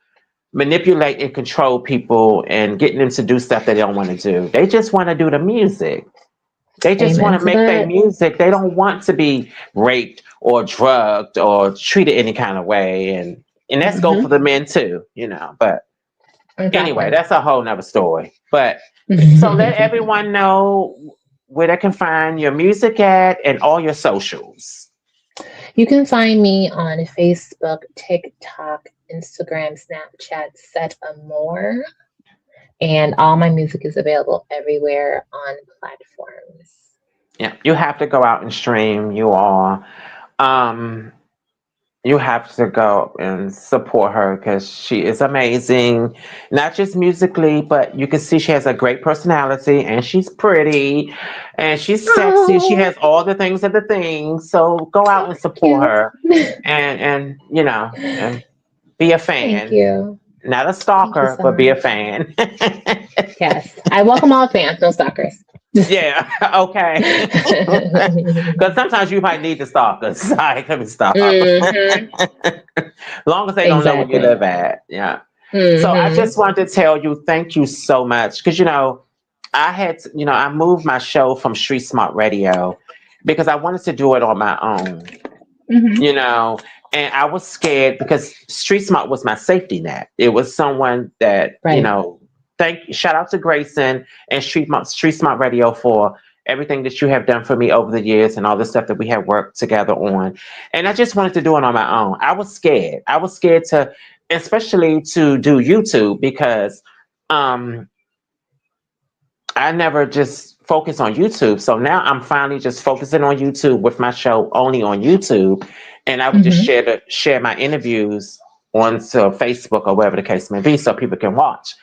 manipulate and control people and getting them to do stuff that they don't want to do. They just want to do the music. They just want Amen to to make their that. music. They don't want to be raped or drugged or treated any kind of way. And that's go for Mm-hmm. the men too, But anyway, Exactly. that's a whole nother story. But so let everyone know where they can find your music at and all your socials. You can find me on Facebook, TikTok, Instagram, Snapchat, Sette Amoure, and all my music is available everywhere on platforms. Yeah, you have to go out and stream. Um, you have to go and support her because she is amazing, not just musically, but you can see she has a great personality, and she's pretty, and she's sexy. She Oh, has all the things of the things. So go out and thank support you. her, and and be a Thank fan, you. not a Thank you stalker, so but be a much. fan. Yes, I welcome all fans, no stalkers. Yeah, okay. Because sometimes you might need the stalkers. Sorry, let me stop. Hmm. Long as they don't know where you Exactly. live at. Yeah. So I Hmm. just wanted to tell you, thank you so much. Because, I moved my show from Street Smart Radio because I wanted to do it on my own, Hmm. you know, and I was scared because Street Smart was my safety net. It was someone that, Right. shout out to Grayson and Street Smart Radio for everything that you have done for me over the years and all the stuff that we have worked together on. And I just wanted to do it on my own. I was scared. I was scared to, especially to do YouTube because um, I never just focused on YouTube. So now I'm finally just focusing on YouTube with my show only on YouTube. And I would just Mm-hmm. share my interviews onto Facebook or wherever the case may be so people can watch.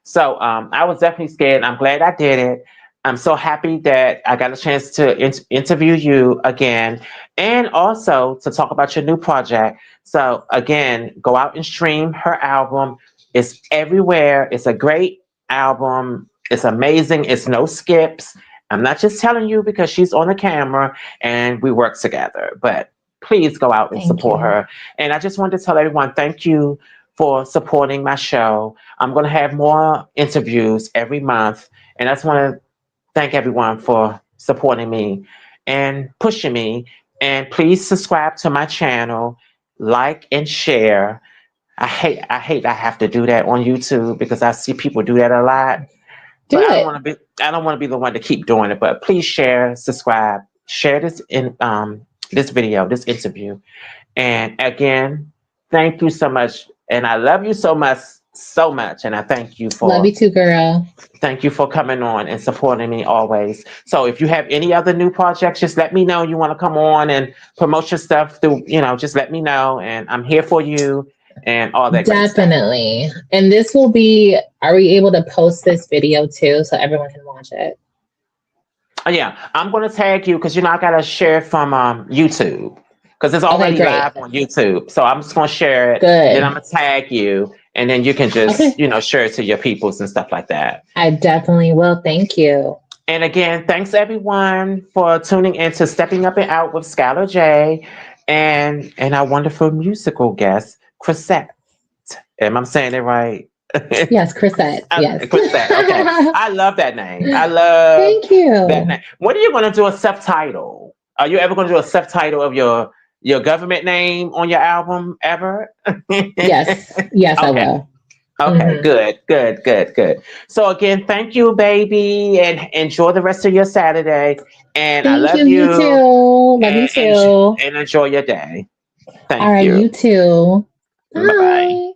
So I was definitely scared. I'm glad I did it. I'm so happy that I got a chance to interview you again and also to talk about your new project. So, again, go out and stream her album. It's everywhere. It's a great album. It's amazing. It's no skips. I'm not just telling you because she's on the camera and we work together, but please go out and Thank support you. her. And I just wanted to tell everyone thank you for supporting my show. I'm going to have more interviews every month. And I just want to thank everyone for supporting me and pushing me. And please subscribe to my channel, like and share. I have to do that on YouTube because I see people do that a lot. Do But it. I don't want to be the one to keep doing it. But please share, subscribe, share this in this video, this interview. And again, thank you so much. And I love you so much, so much. And I Love you too, girl. thank you for coming on and supporting me always. So if you have any other new projects, just let me know you want to come on and promote your stuff through, just let me know. And I'm here for you and all that great stuff. Definitely. And this will be, are we able to post this video too so everyone can watch it? Oh, yeah, I'm going to tag you because, I got to share it from YouTube because it's Okay, already great. live on YouTube. So I'm just going to share it. Then I'm Good. going to tag you and then you can just, Okay. share it to your peoples and stuff like that. I definitely will. Thank you. And again, thanks everyone for tuning in to Stepping Up and Out with Skylar J and our wonderful musical guest, Chrisette. Am I saying it right? Yes, Chrisette. Yes. Chrisette. Okay. I love that name. I love Thank you. that name. When are you going to do a subtitle? Are you ever going to do a subtitle of your government name on your album ever? Yes. Yes, I Okay. will. Okay, good. So again, thank you, baby, and enjoy the rest of your Saturday. And I Thank love you. You you, too. Love you and too. enjoy your day. All Thank right. you. You too. Bye bye. Bye.